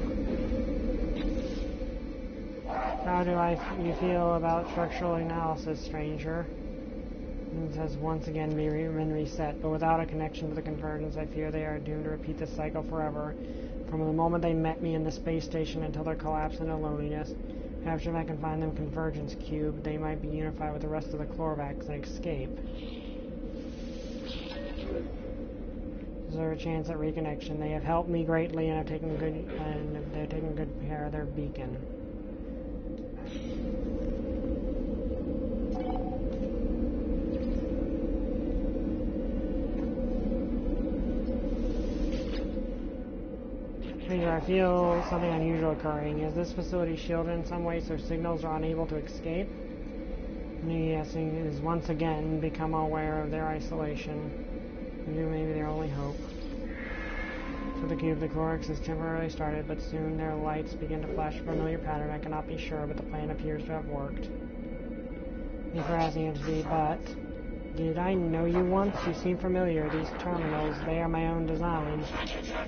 How do you feel about structural analysis, stranger? It has once again been reset, but without a connection to the convergence, I fear they are doomed to repeat this cycle forever. From the moment they met me in the space station until their collapse into loneliness. Perhaps if I can find them convergence cube, they might be unified with the rest of the Chlorvax and escape. Is there a chance at reconnection? They have helped me greatly and have taken good care of their beacon. I feel something unusual occurring. Is this facility shielded in some way so signals are unable to escape? Yes, he has once again become aware of their isolation. Maybe their only hope. For the cube, the Chlorvax has temporarily started, but soon their lights begin to flash a familiar pattern. I cannot be sure, but the plan appears to have worked. Thank you for asking, Entity, but... Did I know you once? You seem familiar. These terminals, they are my own design.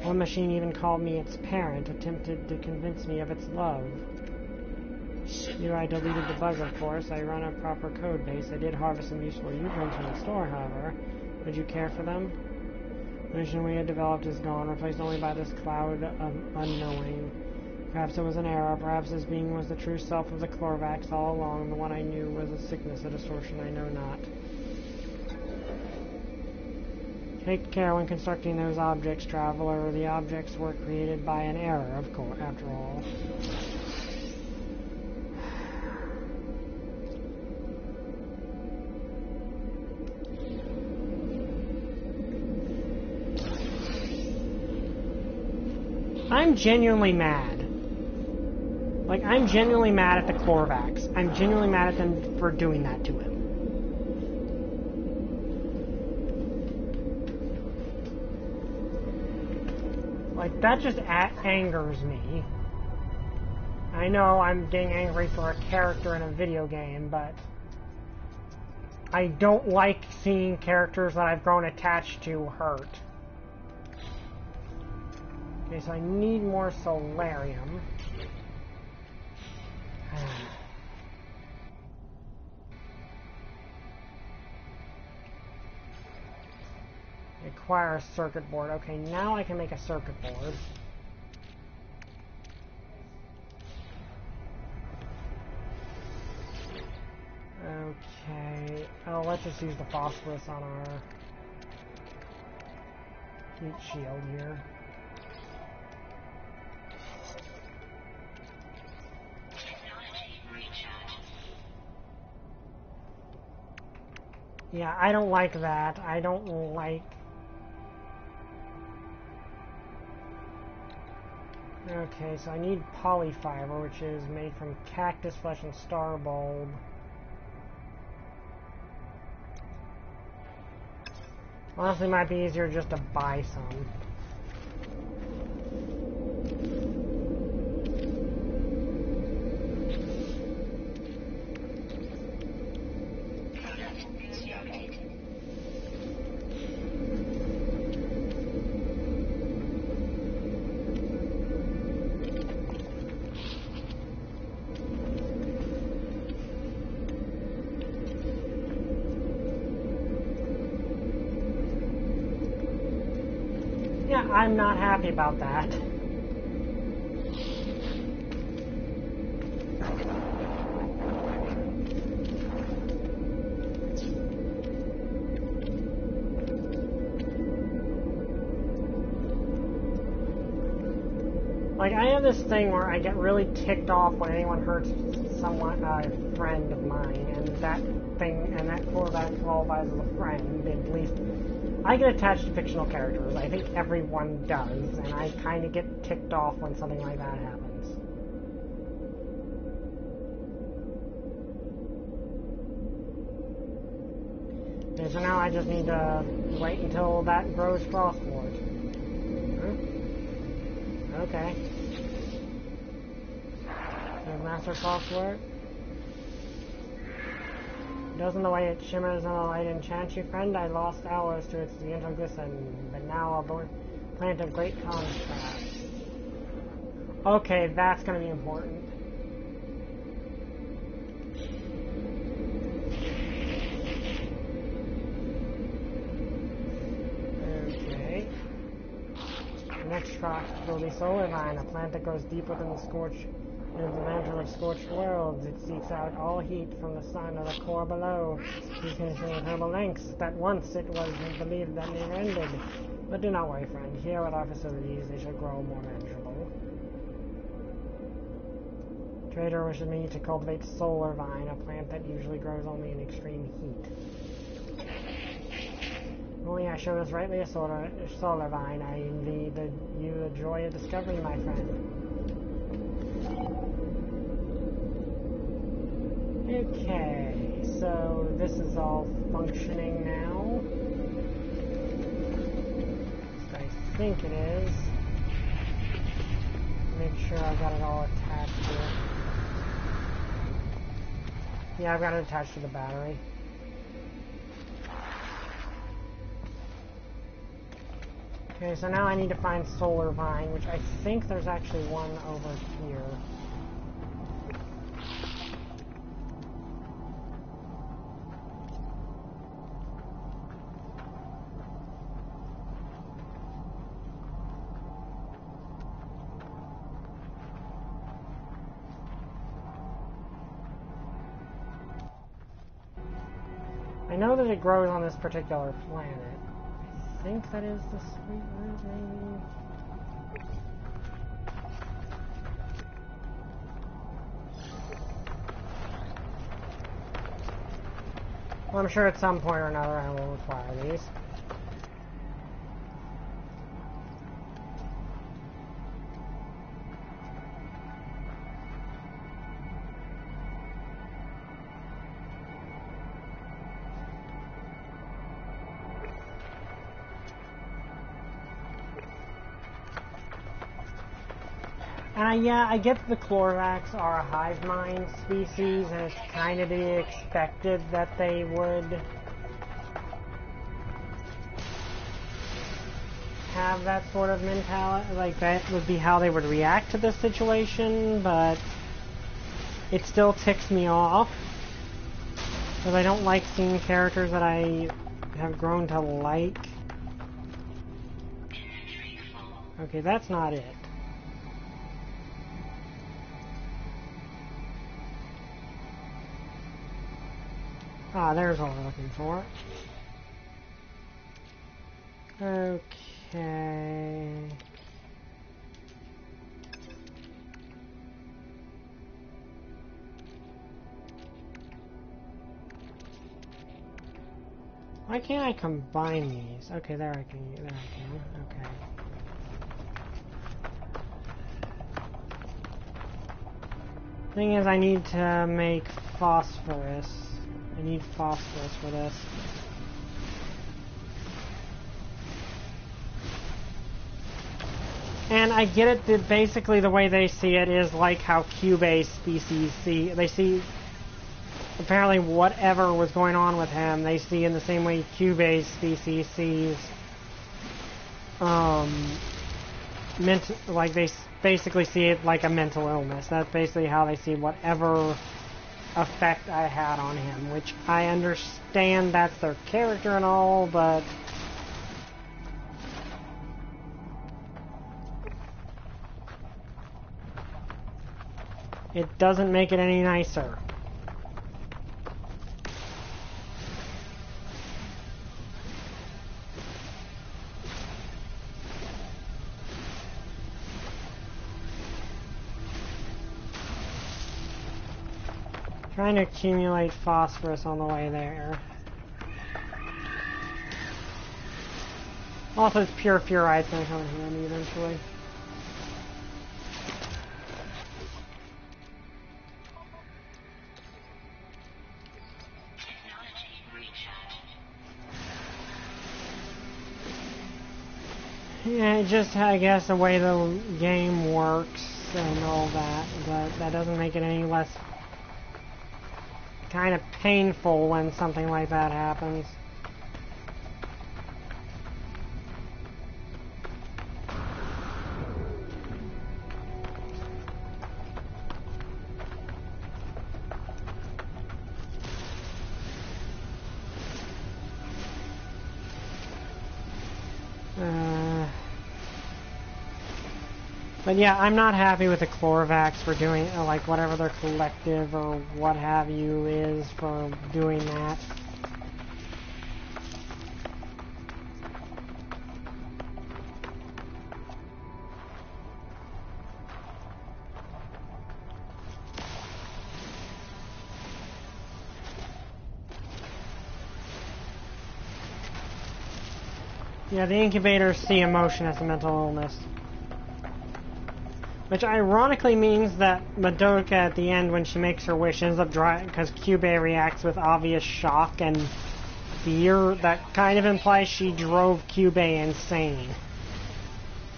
One machine even called me its parent, attempted to convince me of its love. I deleted the bug, of course. I run a proper code base. I did harvest some useful U-prints from the store, however. Would you care for them? The mission we had developed is gone, replaced only by this cloud of unknowing. Perhaps it was an error. Perhaps this being was the true self of the Chlorvax all along. The one I knew was a sickness, a distortion I know not. Take care when constructing those objects, Traveler. The objects were created by an error, of course, after all. I'm genuinely mad. Like, I'm genuinely mad at the Korvax. I'm genuinely mad at them for doing that to him. Like, that just angers me. I know I'm getting angry for a character in a video game, but I don't like seeing characters that I've grown attached to hurt. Okay, so I need more solarium. Acquire a circuit board. Okay, now I can make a circuit board. Okay. Oh, let's just use the phosphorus on our heat shield here. Yeah, I don't like that. I don't like... Okay, so I need polyfiber, which is made from cactus flesh and star bulb. Honestly, it might be easier just to buy some. Yeah, I'm not happy about that. Like, I have this thing where I get really ticked off when anyone hurts someone, a friend of mine, and that thing, and that Korvax qualifies as a friend, at least. I get attached to fictional characters. I think everyone does, and I kind of get ticked off when something like that happens. Okay, so now I just need to wait until that grows frostwort. Huh? Okay. There's Master Frostwort. Doesn't the way it shimmers in the light enchant you, friend? I lost hours to its gentle glisten, but now a plant of great contrast. Okay, that's gonna be important. Okay. The next crop will be solar vine, a plant that grows deep within the scorched. In the mantle of scorched worlds, it seeks out all heat from the sun or the core below, finishing with herbal lengths that once it was believed that never ended. But do not worry, friend. Here with our facilities, they shall grow more manageable. Trader wishes me to cultivate solar vine, a plant that usually grows only in extreme heat. Only I show this rightly a solar vine, I envy you the joy of discovery, my friend. Okay, so this is all functioning now. I think it is. Make sure I've got it all attached here. Yeah, I've got it attached to the battery. Okay, so now I need to find solar vine, which I think there's actually one over here. I know that it grows on this particular planet. I think that is the sweet root, maybe? Well, I'm sure at some point or another I will require these. Yeah, I get that the Chlorvax are a hive mind species, and it's kind of to be expected that they would have that sort of mentality, like that would be how they would react to this situation, but it still ticks me off, because I don't like seeing characters that I have grown to like. Okay, that's not it. Ah, there's what we're looking for. Okay. Why can't I combine these? Okay, there I can. Okay. Thing is, I need to make phosphorus. I need phosphorus for this. And I get it that basically the way they see it is like how Q-based species see. They see apparently whatever was going on with him, they see in the same way Q-based species sees. Like they basically see it like a mental illness. That's basically how they see whatever effect I had on him, which I understand that's their character and all, but it doesn't make it any nicer. Trying to accumulate phosphorus on the way there. Also, it's pure fluoride's gonna come in handy eventually. Yeah, just, I guess, the way the game works and all that, but that doesn't make it any less kind of painful when something like that happens. But yeah, I'm not happy with the Chlorvax for doing, like, whatever their collective or what have you is for doing that. Yeah, the incubators see emotion as a mental illness. Which ironically means that Madoka at the end, when she makes her wish, ends up drying because Kyubey reacts with obvious shock and fear. That kind of implies she drove Kyubey insane.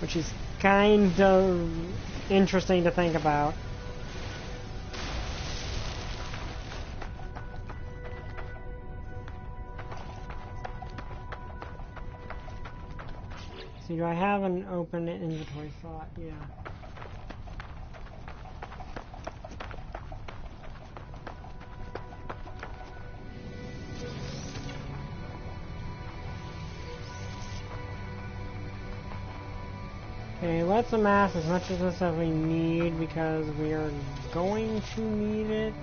Which is kind of interesting to think about. See, do I have an open inventory slot? Yeah. Okay, let's amass as much of this as we need because we are going to need it.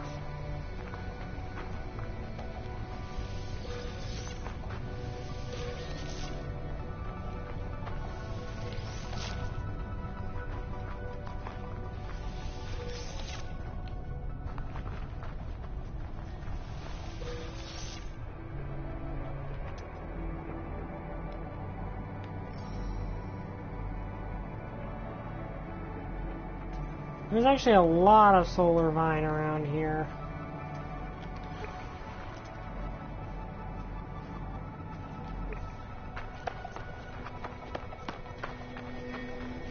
There's actually a lot of solar vine around here.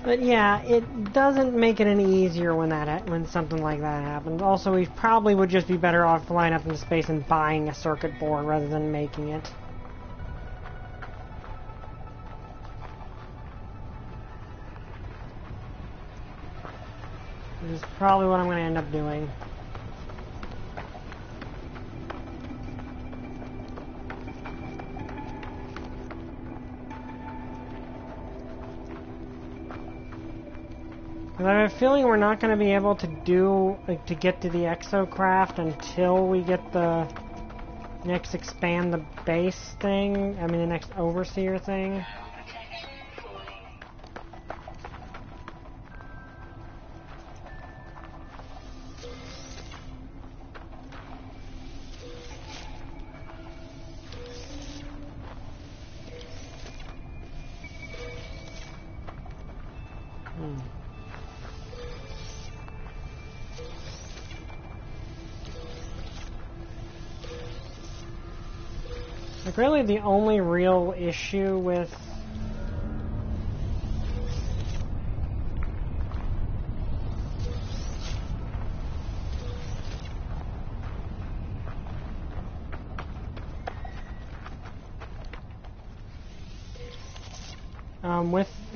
But yeah, it doesn't make it any easier when something like that happens. Also, we probably would just be better off flying up into space and buying a circuit board rather than making it. Which is probably what I'm going to end up doing. Because I have a feeling we're not going to be able to to get to the exocraft until we get the next expand the base thing. I mean the next overseer thing. Protection falling. Like, really the only real issue with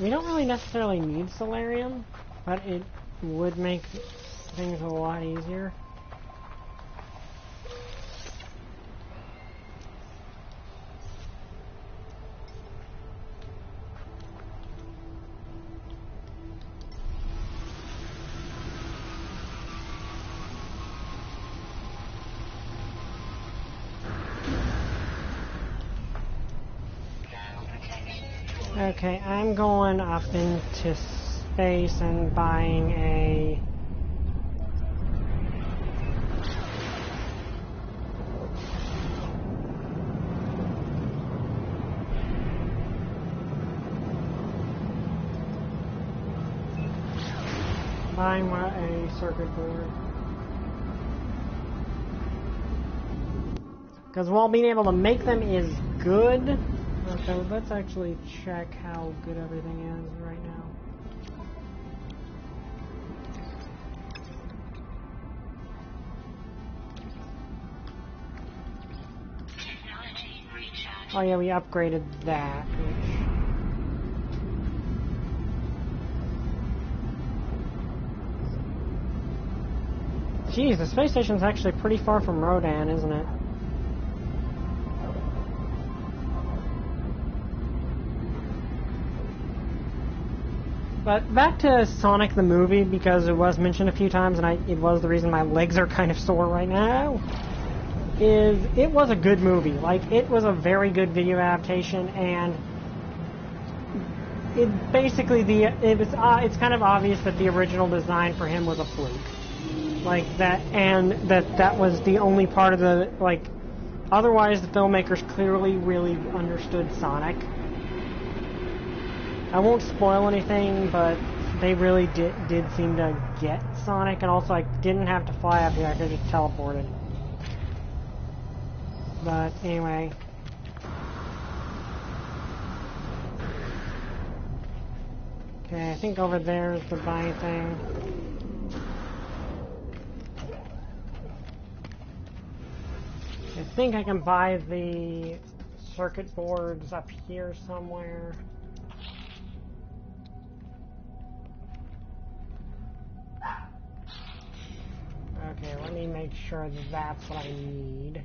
we don't really necessarily need Solarium, but it would make things a lot easier. Okay, I'm going up into space and buying a... buying a circuit board. Because while being able to make them is good... Okay, let's actually check how good everything is right now. Technology recharge. Oh yeah, we upgraded that, which... Geez, the space station's actually pretty far from Rodan, isn't it? But back to Sonic the movie, because it was mentioned a few times, and it was the reason my legs are kind of sore right now, is it was a good movie. Like, it was a very good video adaptation, and it basically, it's kind of obvious that the original design for him was a fluke. Like, that, and that was the only part of the, like, otherwise the filmmakers clearly really understood Sonic. I won't spoil anything, but they really did seem to get Sonic, and also I didn't have to fly up here, I could just teleport it. But anyway. Okay, I think over there is the buy thing. I think I can buy the circuit boards up here somewhere. Okay, let me make sure that that's what I need.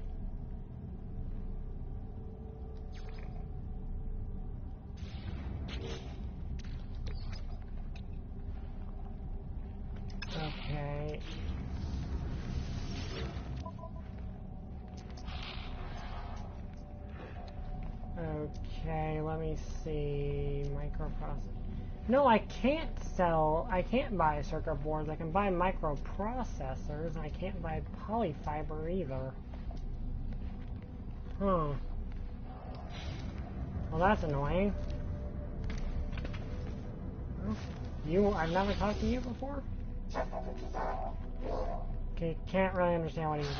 Okay. Okay, let me see. Microprocessor. No, I can't buy circuit boards. I can buy microprocessors, and I can't buy polyfiber either. Huh. Well, that's annoying. Huh? I've never talked to you before? Okay, can't really understand what he's doing.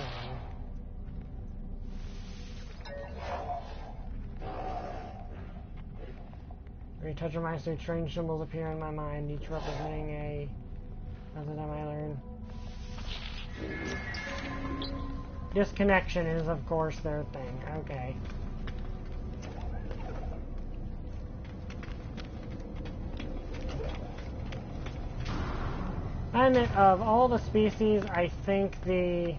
Every touch of my suit, strange symbols appear in my mind, each representing a... That's the time I learn. Disconnection is, of course, their thing. Okay. I admit, of all the species, I think the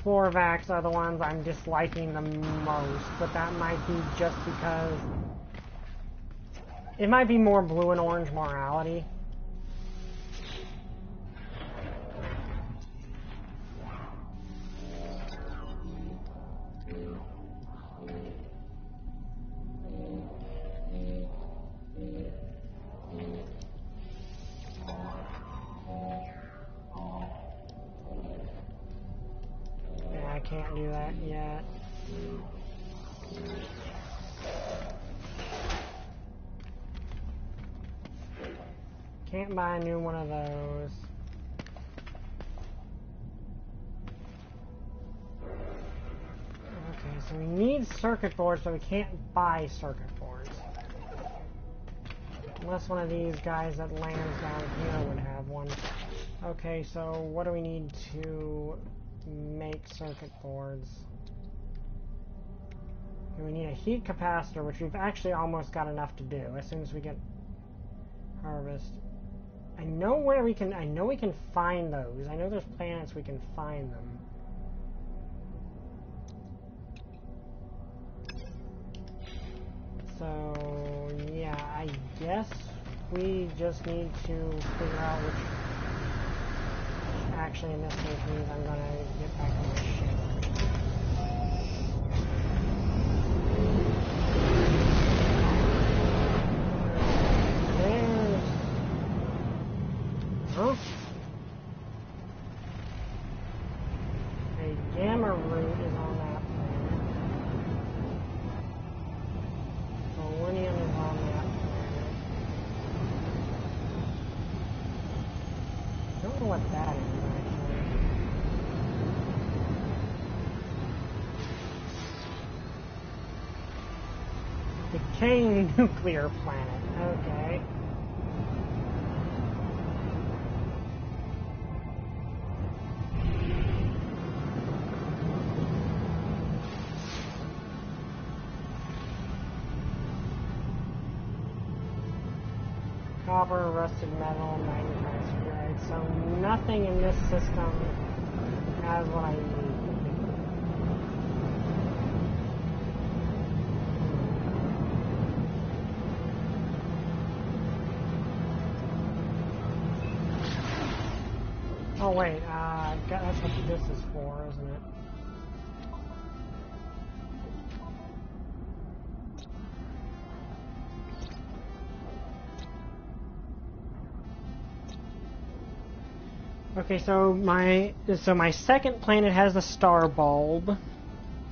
Sporvax are the ones I'm disliking the most, but that might be just because it might be more blue and orange morality. Can't do that yet. Can't buy a new one of those. Okay, so we need circuit boards, so we can't buy circuit boards. Unless one of these guys that lands down here would have one. Okay, so what do we need to make circuit boards? Okay, we need a heat capacitor, which we've actually almost got enough to do as soon as we get harvest. I know where we can find those. I know there's planets we can find them. So yeah, I guess we just need to figure out which. Actually, in this case, means I'm gonna get back on my ship. There's... Huh? A gamma root is on that planet. Selenium is on that planet. I don't know what that is. Decaying nuclear planet. Okay. Copper, rusted metal, magnetized spheroid. So nothing in this system has what I need. Oh wait, that's what this is for, isn't it? Okay, so my second planet has the star bulb,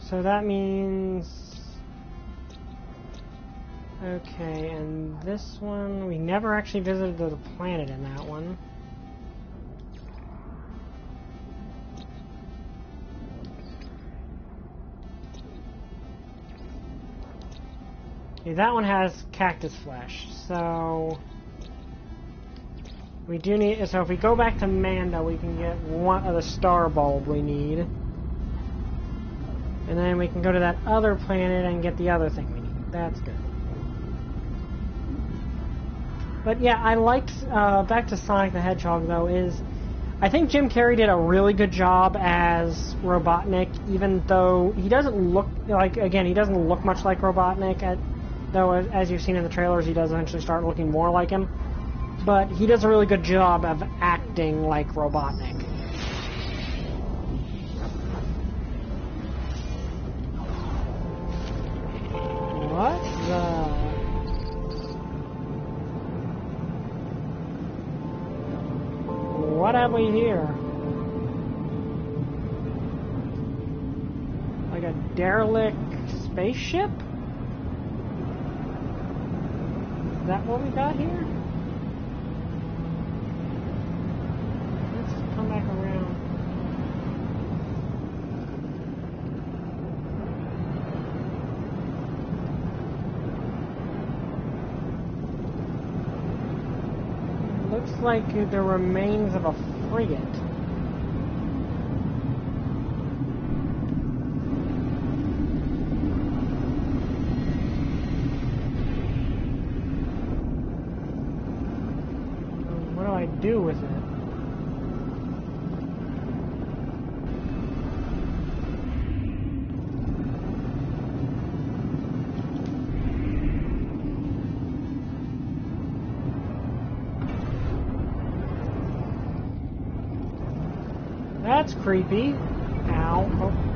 so that means. Okay, and this one we never actually visited the planet in that one. Okay, that one has cactus flesh, so we do need. So if we go back to Manda, we can get one of the star bulb we need, and then we can go to that other planet and get the other thing we need. That's good. But yeah, I liked back to Sonic the Hedgehog though. I think Jim Carrey did a really good job as Robotnik, even though he doesn't look like. Again, he doesn't look much like Robotnik. Though, as you've seen in the trailers, he does eventually start looking more like him. But he does a really good job of acting like Robotnik. What the... What have we here? Like a derelict spaceship? Is that what we got here? Let's come back around. like the remains of a frigate. What do I do with it? That's creepy. Ow.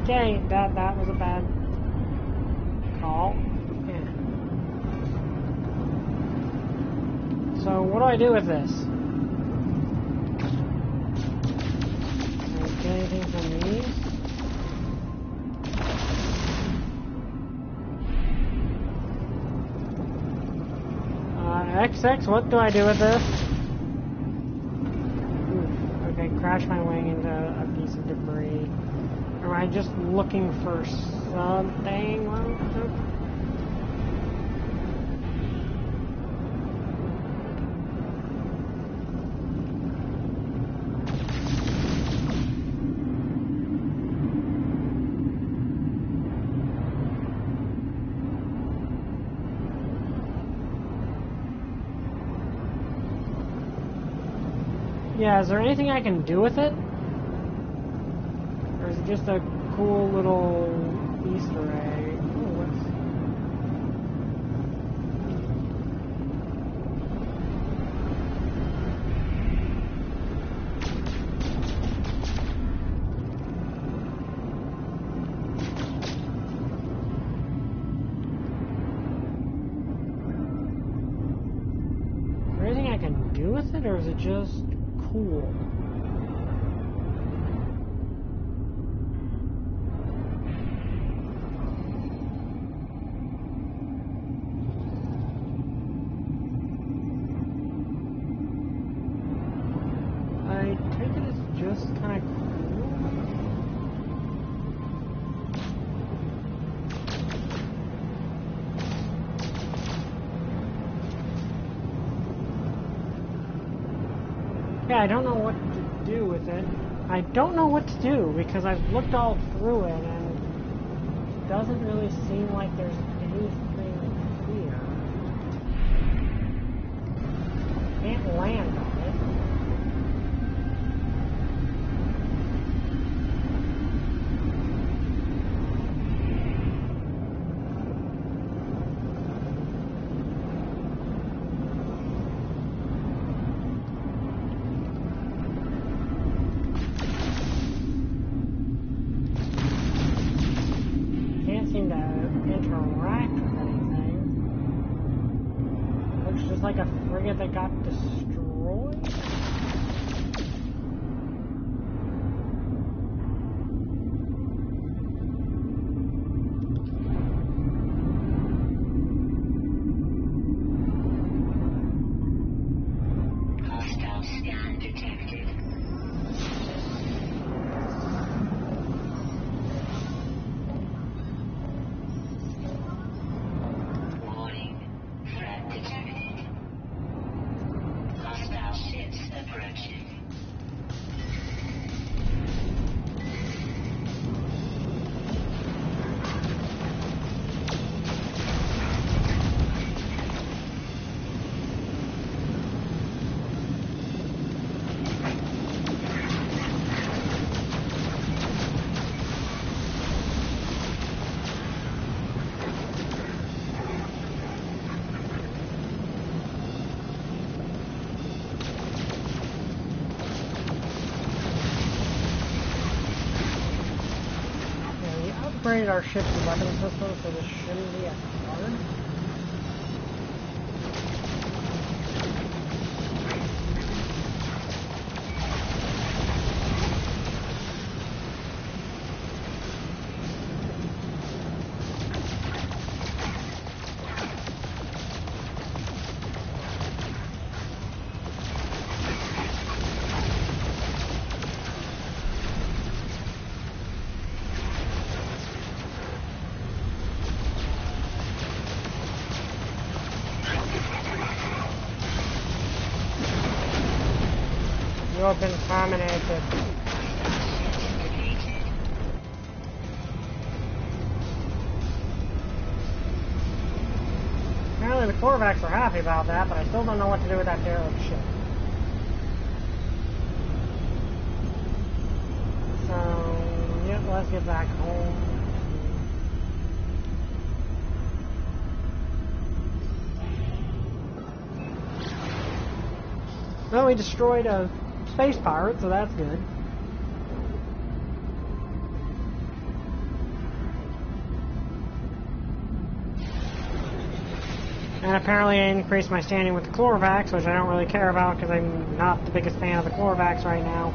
Okay, that was a bad call. Yeah. So what do I do with this? Get anything from these? XX, what do I do with this? Okay, crash my wing into a piece of debris. Am I just looking for something? Yeah, is there anything I can do with it? Or is it just a cool little Easter egg? Oh, what's... Is there anything I can do with it, or is it just cool? I take it as just kind of cool. Yeah, I don't know what to do with it. I don't know what to do because I've looked all through it and it doesn't really seem like there's anything here. Can't land on it. Seem to interact with anything. Looks just like a frigate that got destroyed. Hostile scan detected. Warning. Threat detected. Hostile ships approaching. Upgrade our ship's weapon system, so this shouldn't be as hard. cargo been terminated. Apparently the Korvax are happy about that, but I still don't know what to do with that derelict ship. So, yep, let's get back home. Well, we destroyed a space pirate, so that's good. And apparently I increased my standing with the Korvax, which I don't really care about because I'm not the biggest fan of the Korvax right now.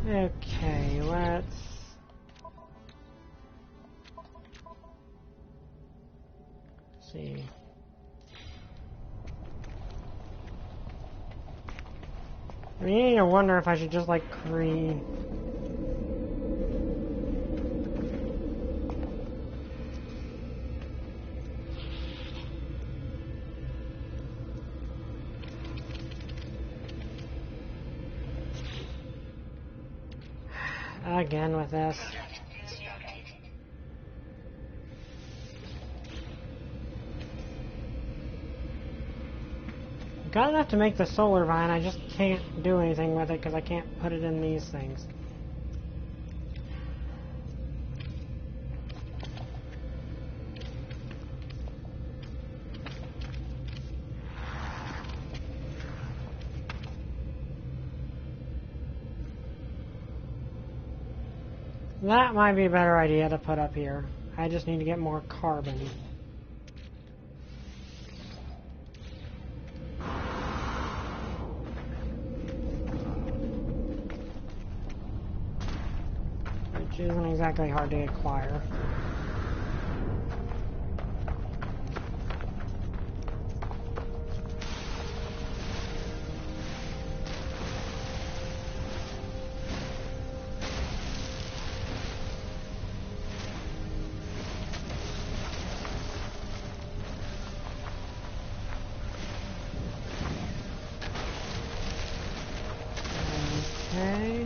Okay, let's see. I mean, I wonder if I should just like create. Again with this. Got enough to make the solar vine, I just can't do anything with it because I can't put it in these things. That might be a better idea to put up here. I just need to get more carbon. Which isn't exactly hard to acquire. Okay.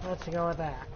Let's go with that.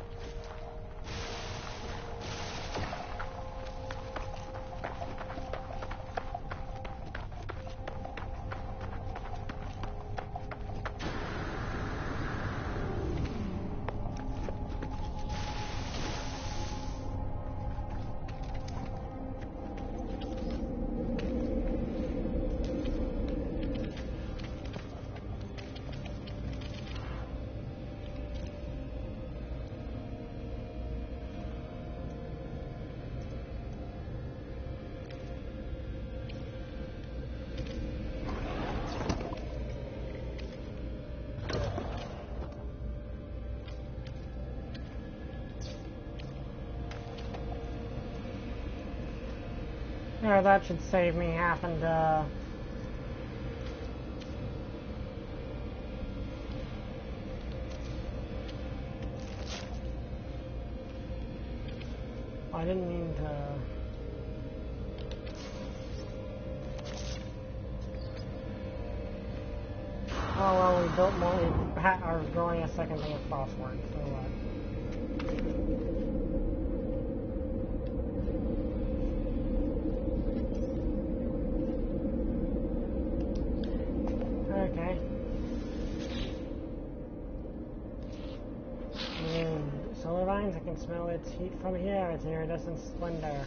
Yeah, that should save me having to... I didn't mean to... Oh well, we built more, we are growing a second thing of phosphorus, so what? Okay. Solar vines, I can smell its heat from here, its iridescent splendor.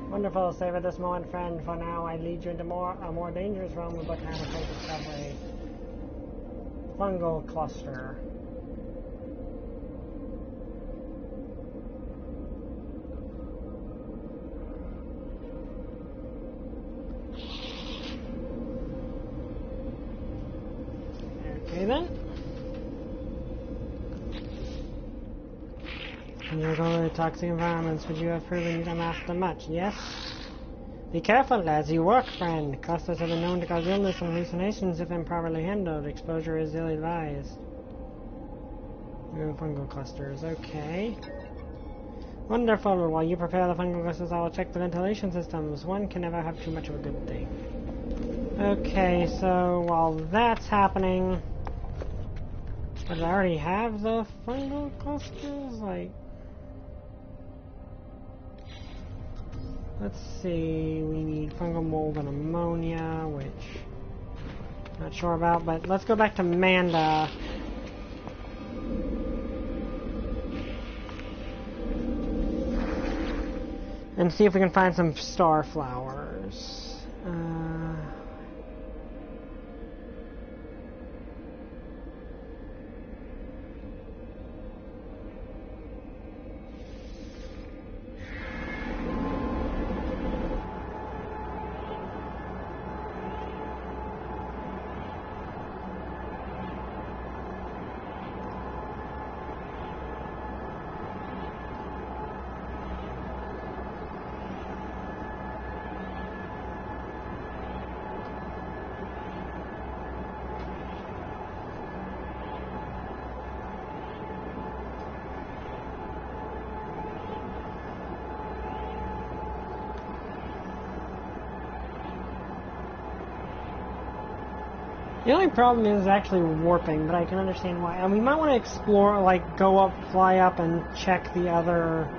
Wonderful, savor this moment, friend. For now, I lead you into a more dangerous realm of botanical discovery. Fungal cluster. You're going to toxic environments, would you have proven you don't master much? Yes? Be careful as you work, friend. Clusters have been known to cause illness and hallucinations if improperly handled. Exposure is ill-advised. Fungal clusters, okay. Wonderful. While you prepare the fungal clusters, I will check the ventilation systems. One can never have too much of a good thing. Okay, so while that's happening... But I already have the fungal clusters? Like... Let's see, we need fungal mold and ammonia, which... Not sure about, but let's go back to Manda. And see if we can find some star flowers. The only problem is actually warping, but I can understand why. And we might want to explore, like, go up, fly up, and check the other...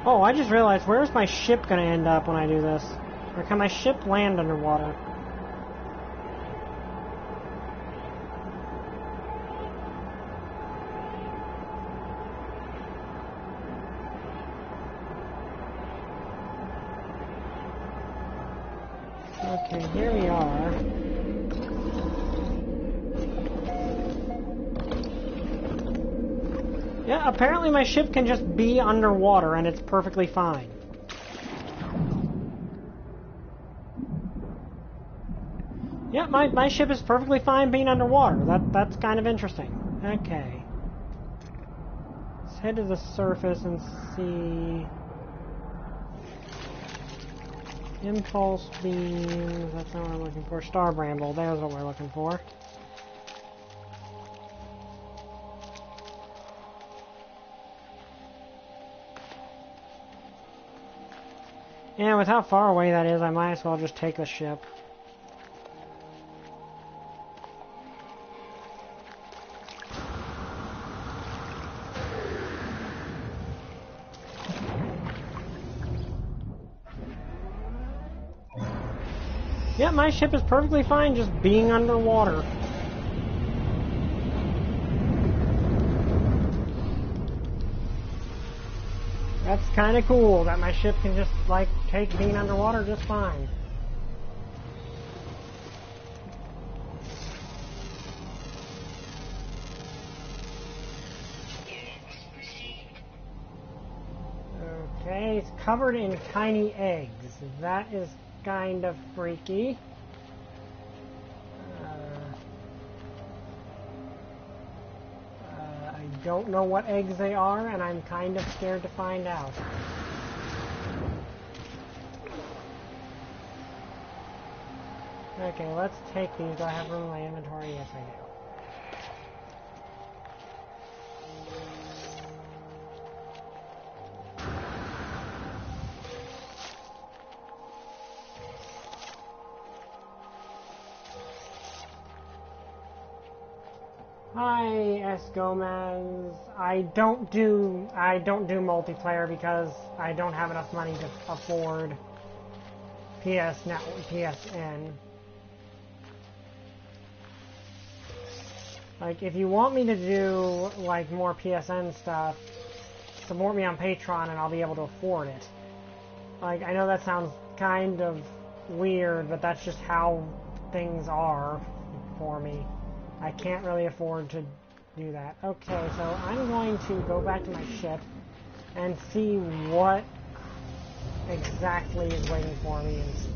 Oh, I just realized, where's my ship going to end up when I do this? Or can my ship land underwater? Okay, here we are. Yeah, apparently my ship can just be underwater and it's perfectly fine. Yeah, my ship is perfectly fine being underwater. That's kind of interesting. Okay. Let's head to the surface and see... Impulse beams, that's not what I'm looking for. Star Bramble, there's what we're looking for. Yeah, with how far away that is, I might as well just take the ship. Yeah, my ship is perfectly fine just being underwater. That's kind of cool that my ship can just, like, take being underwater just fine. Okay, it's covered in tiny eggs. That is kind of freaky. I don't know what eggs they are, and I'm kind of scared to find out. Okay, let's take these. Do I have room in my inventory? Yes, I do. Hi, S. Gomez. I don't do multiplayer because I don't have enough money to afford PSN. Like, if you want me to do, like, more PSN stuff, support me on Patreon and I'll be able to afford it. Like, I know that sounds kind of weird, but that's just how things are for me. I can't really afford to do that. Okay, so I'm going to go back to my ship and see what exactly is waiting for me in this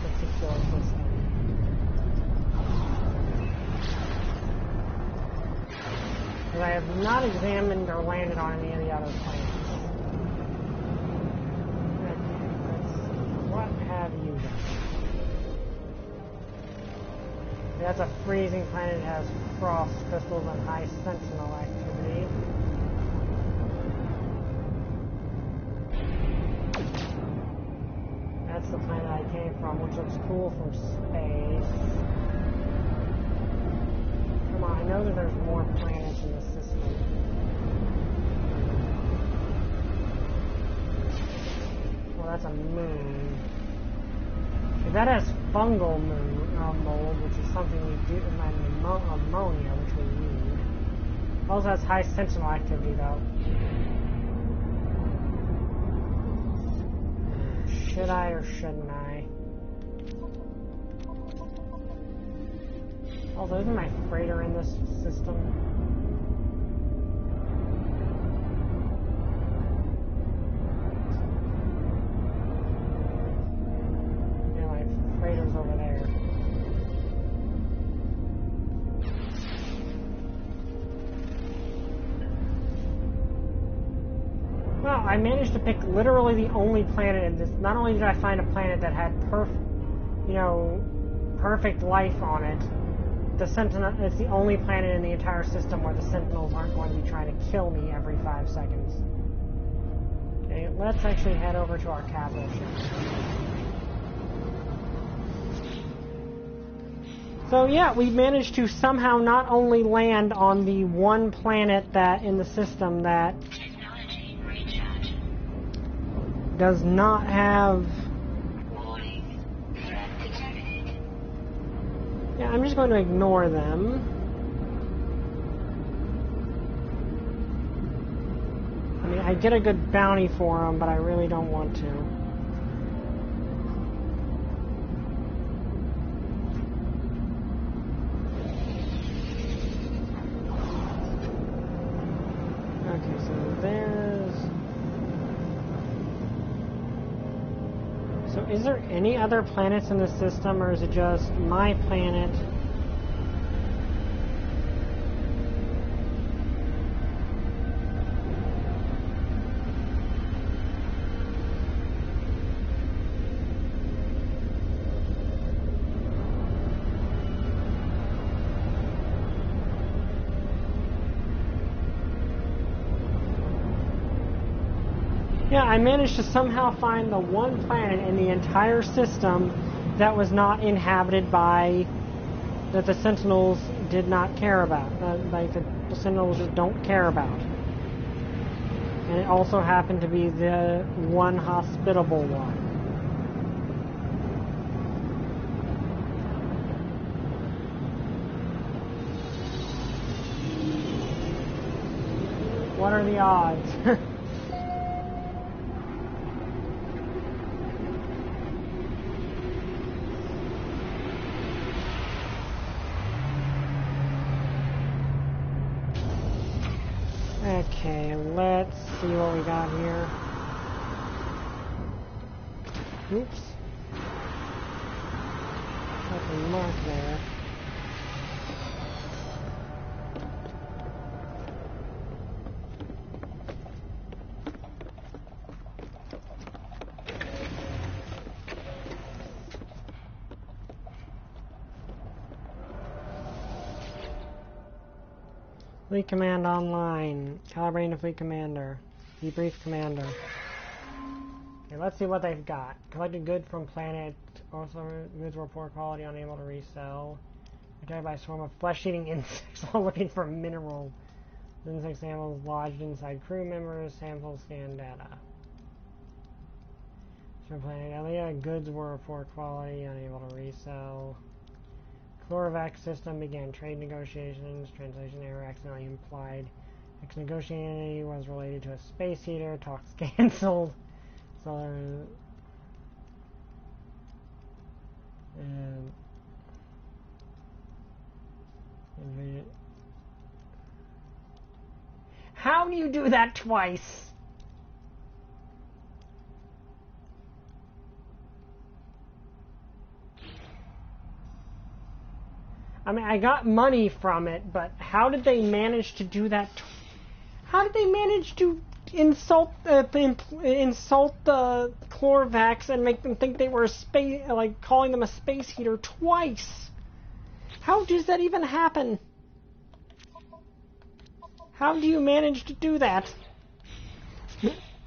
particular system. Because I have not examined or landed on any of the other planets. Okay, let's see. What have you done? That's a freezing planet. It has frost crystals and high sentinel activity. That's the planet I came from, which looks cool from space. Come on, I know that there's more planets in the system. Well, that's a moon. If that has fungal mold, which is something we do, and ammonia, which we need. Also has high sentinel activity, though. Should I or shouldn't I? Also, isn't my freighter in this system? Yeah, my freighter's over there. Well, I managed to pick literally the only planet in this. Not only did I find a planet that had perfect life on it, the Sentinel, it's the only planet in the entire system where the Sentinels aren't going to be trying to kill me every 5 seconds. Okay, let's actually head over to our capital ship. So yeah, we managed to somehow not only land on the one planet that in the system that does not have... Yeah, I'm just going to ignore them. I mean, I get a good bounty for them, but I really don't want to. Okay, so there's... So is there any other planets in the system, or is it just my planet? Yeah, I managed to somehow find the one planet in the entire system that was not inhabited by, that the Sentinels did not care about. Like the Sentinels just don't care about. And it also happened to be the one hospitable one. What are the odds? Okay, let's see what we got here. Oops. Nothing marked there. Fleet Command online. Calibrating the Fleet Commander. Debrief Commander. Okay, let's see what they've got. Collected goods from planet. Also, goods were poor quality, unable to resell. Attacked by a swarm of flesh-eating insects while looking for mineral. Insect samples lodged inside crew members. Sample scan data. From planet Elia, goods were of poor quality, unable to resell. Chlorovac system began trade negotiations. Translation error accidentally implied X negotiating was related to a space heater. Talks cancelled. So, how do you do that twice? I mean, I got money from it, but how did they manage to do that? How did they manage to insult the Chlorvax and make them think they were a space, like calling them a space heater twice? How does that even happen? How do you manage to do that?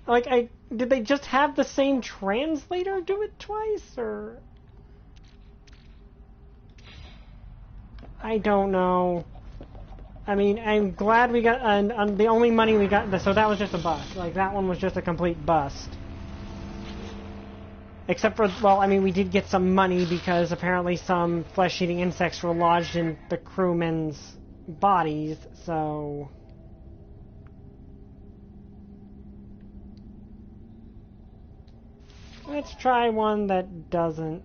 Like, did they just have the same translator do it twice, or? I don't know. I mean, I'm glad we got, the only money we got, so that was just a bust. Like, that one was just a complete bust. Except for, well, I mean, we did get some money because apparently some flesh-eating insects were lodged in the crewmen's bodies, so... Let's try one that doesn't.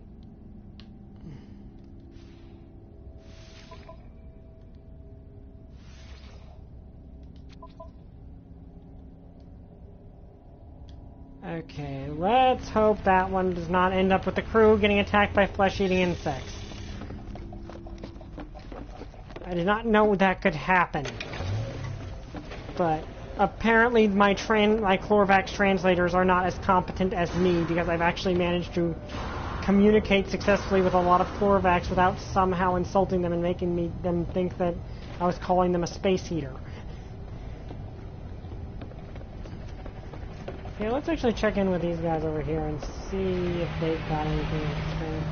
Okay, let's hope that one does not end up with the crew getting attacked by flesh-eating insects. I did not know that could happen. But apparently my Chlorvax translators are not as competent as me, because I've actually managed to communicate successfully with a lot of Chlorvax without somehow insulting them and making them think that I was calling them a space heater. Okay, let's actually check in with these guys over here and see if they've got anything interesting.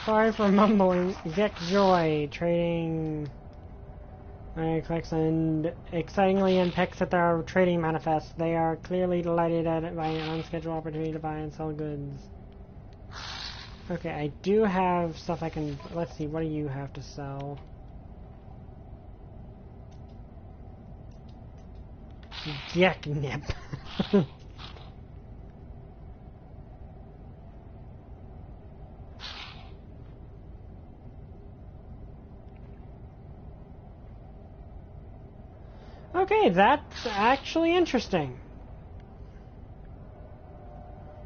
Sorry for mumbling. Get Joy trading. Collects and excitingly unpicks at their trading manifest. They are clearly delighted at it by an unscheduled opportunity to buy and sell goods. Okay, I do have stuff I can. Let's see, what do you have to sell? Yaknip. Okay, that's actually interesting.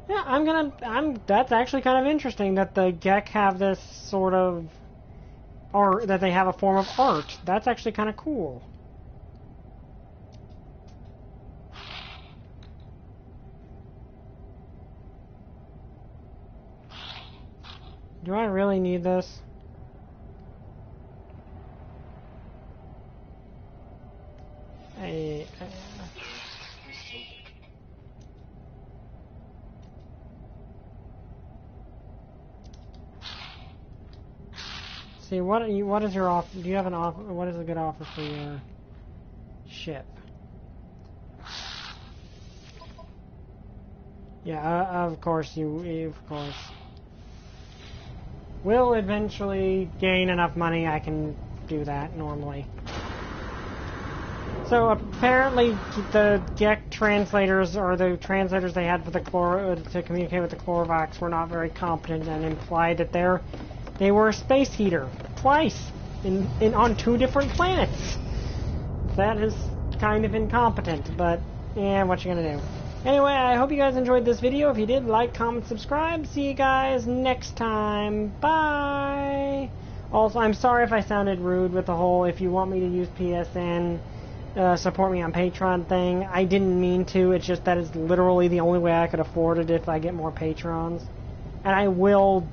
Yeah, that's actually kind of interesting that the Gek have this sort of, or that they have a form of art. That's actually kind of cool. Do I really need this? See, what is your offer? Do you have an offer? What is a good offer for your ship? Yeah, of course of course. Will eventually gain enough money I can do that normally. So apparently the Gek translators, or the translators they had for the to communicate with the Chlorvax, were not very competent and implied that they were a space heater twice on 2 different planets. That is kind of incompetent, but yeah, what you gonna do? Anyway, I hope you guys enjoyed this video. If you did, like, comment, subscribe. See you guys next time. Bye! Also, I'm sorry if I sounded rude with the whole, if you want me to use PSN, support me on Patreon thing. I didn't mean to. It's just that is literally the only way I could afford it if I get more patrons. And I will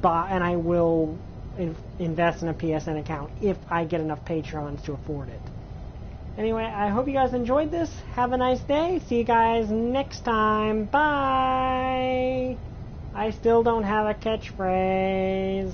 invest in a PSN account if I get enough patrons to afford it. Anyway, I hope you guys enjoyed this. Have a nice day. See you guys next time. Bye! I still don't have a catchphrase.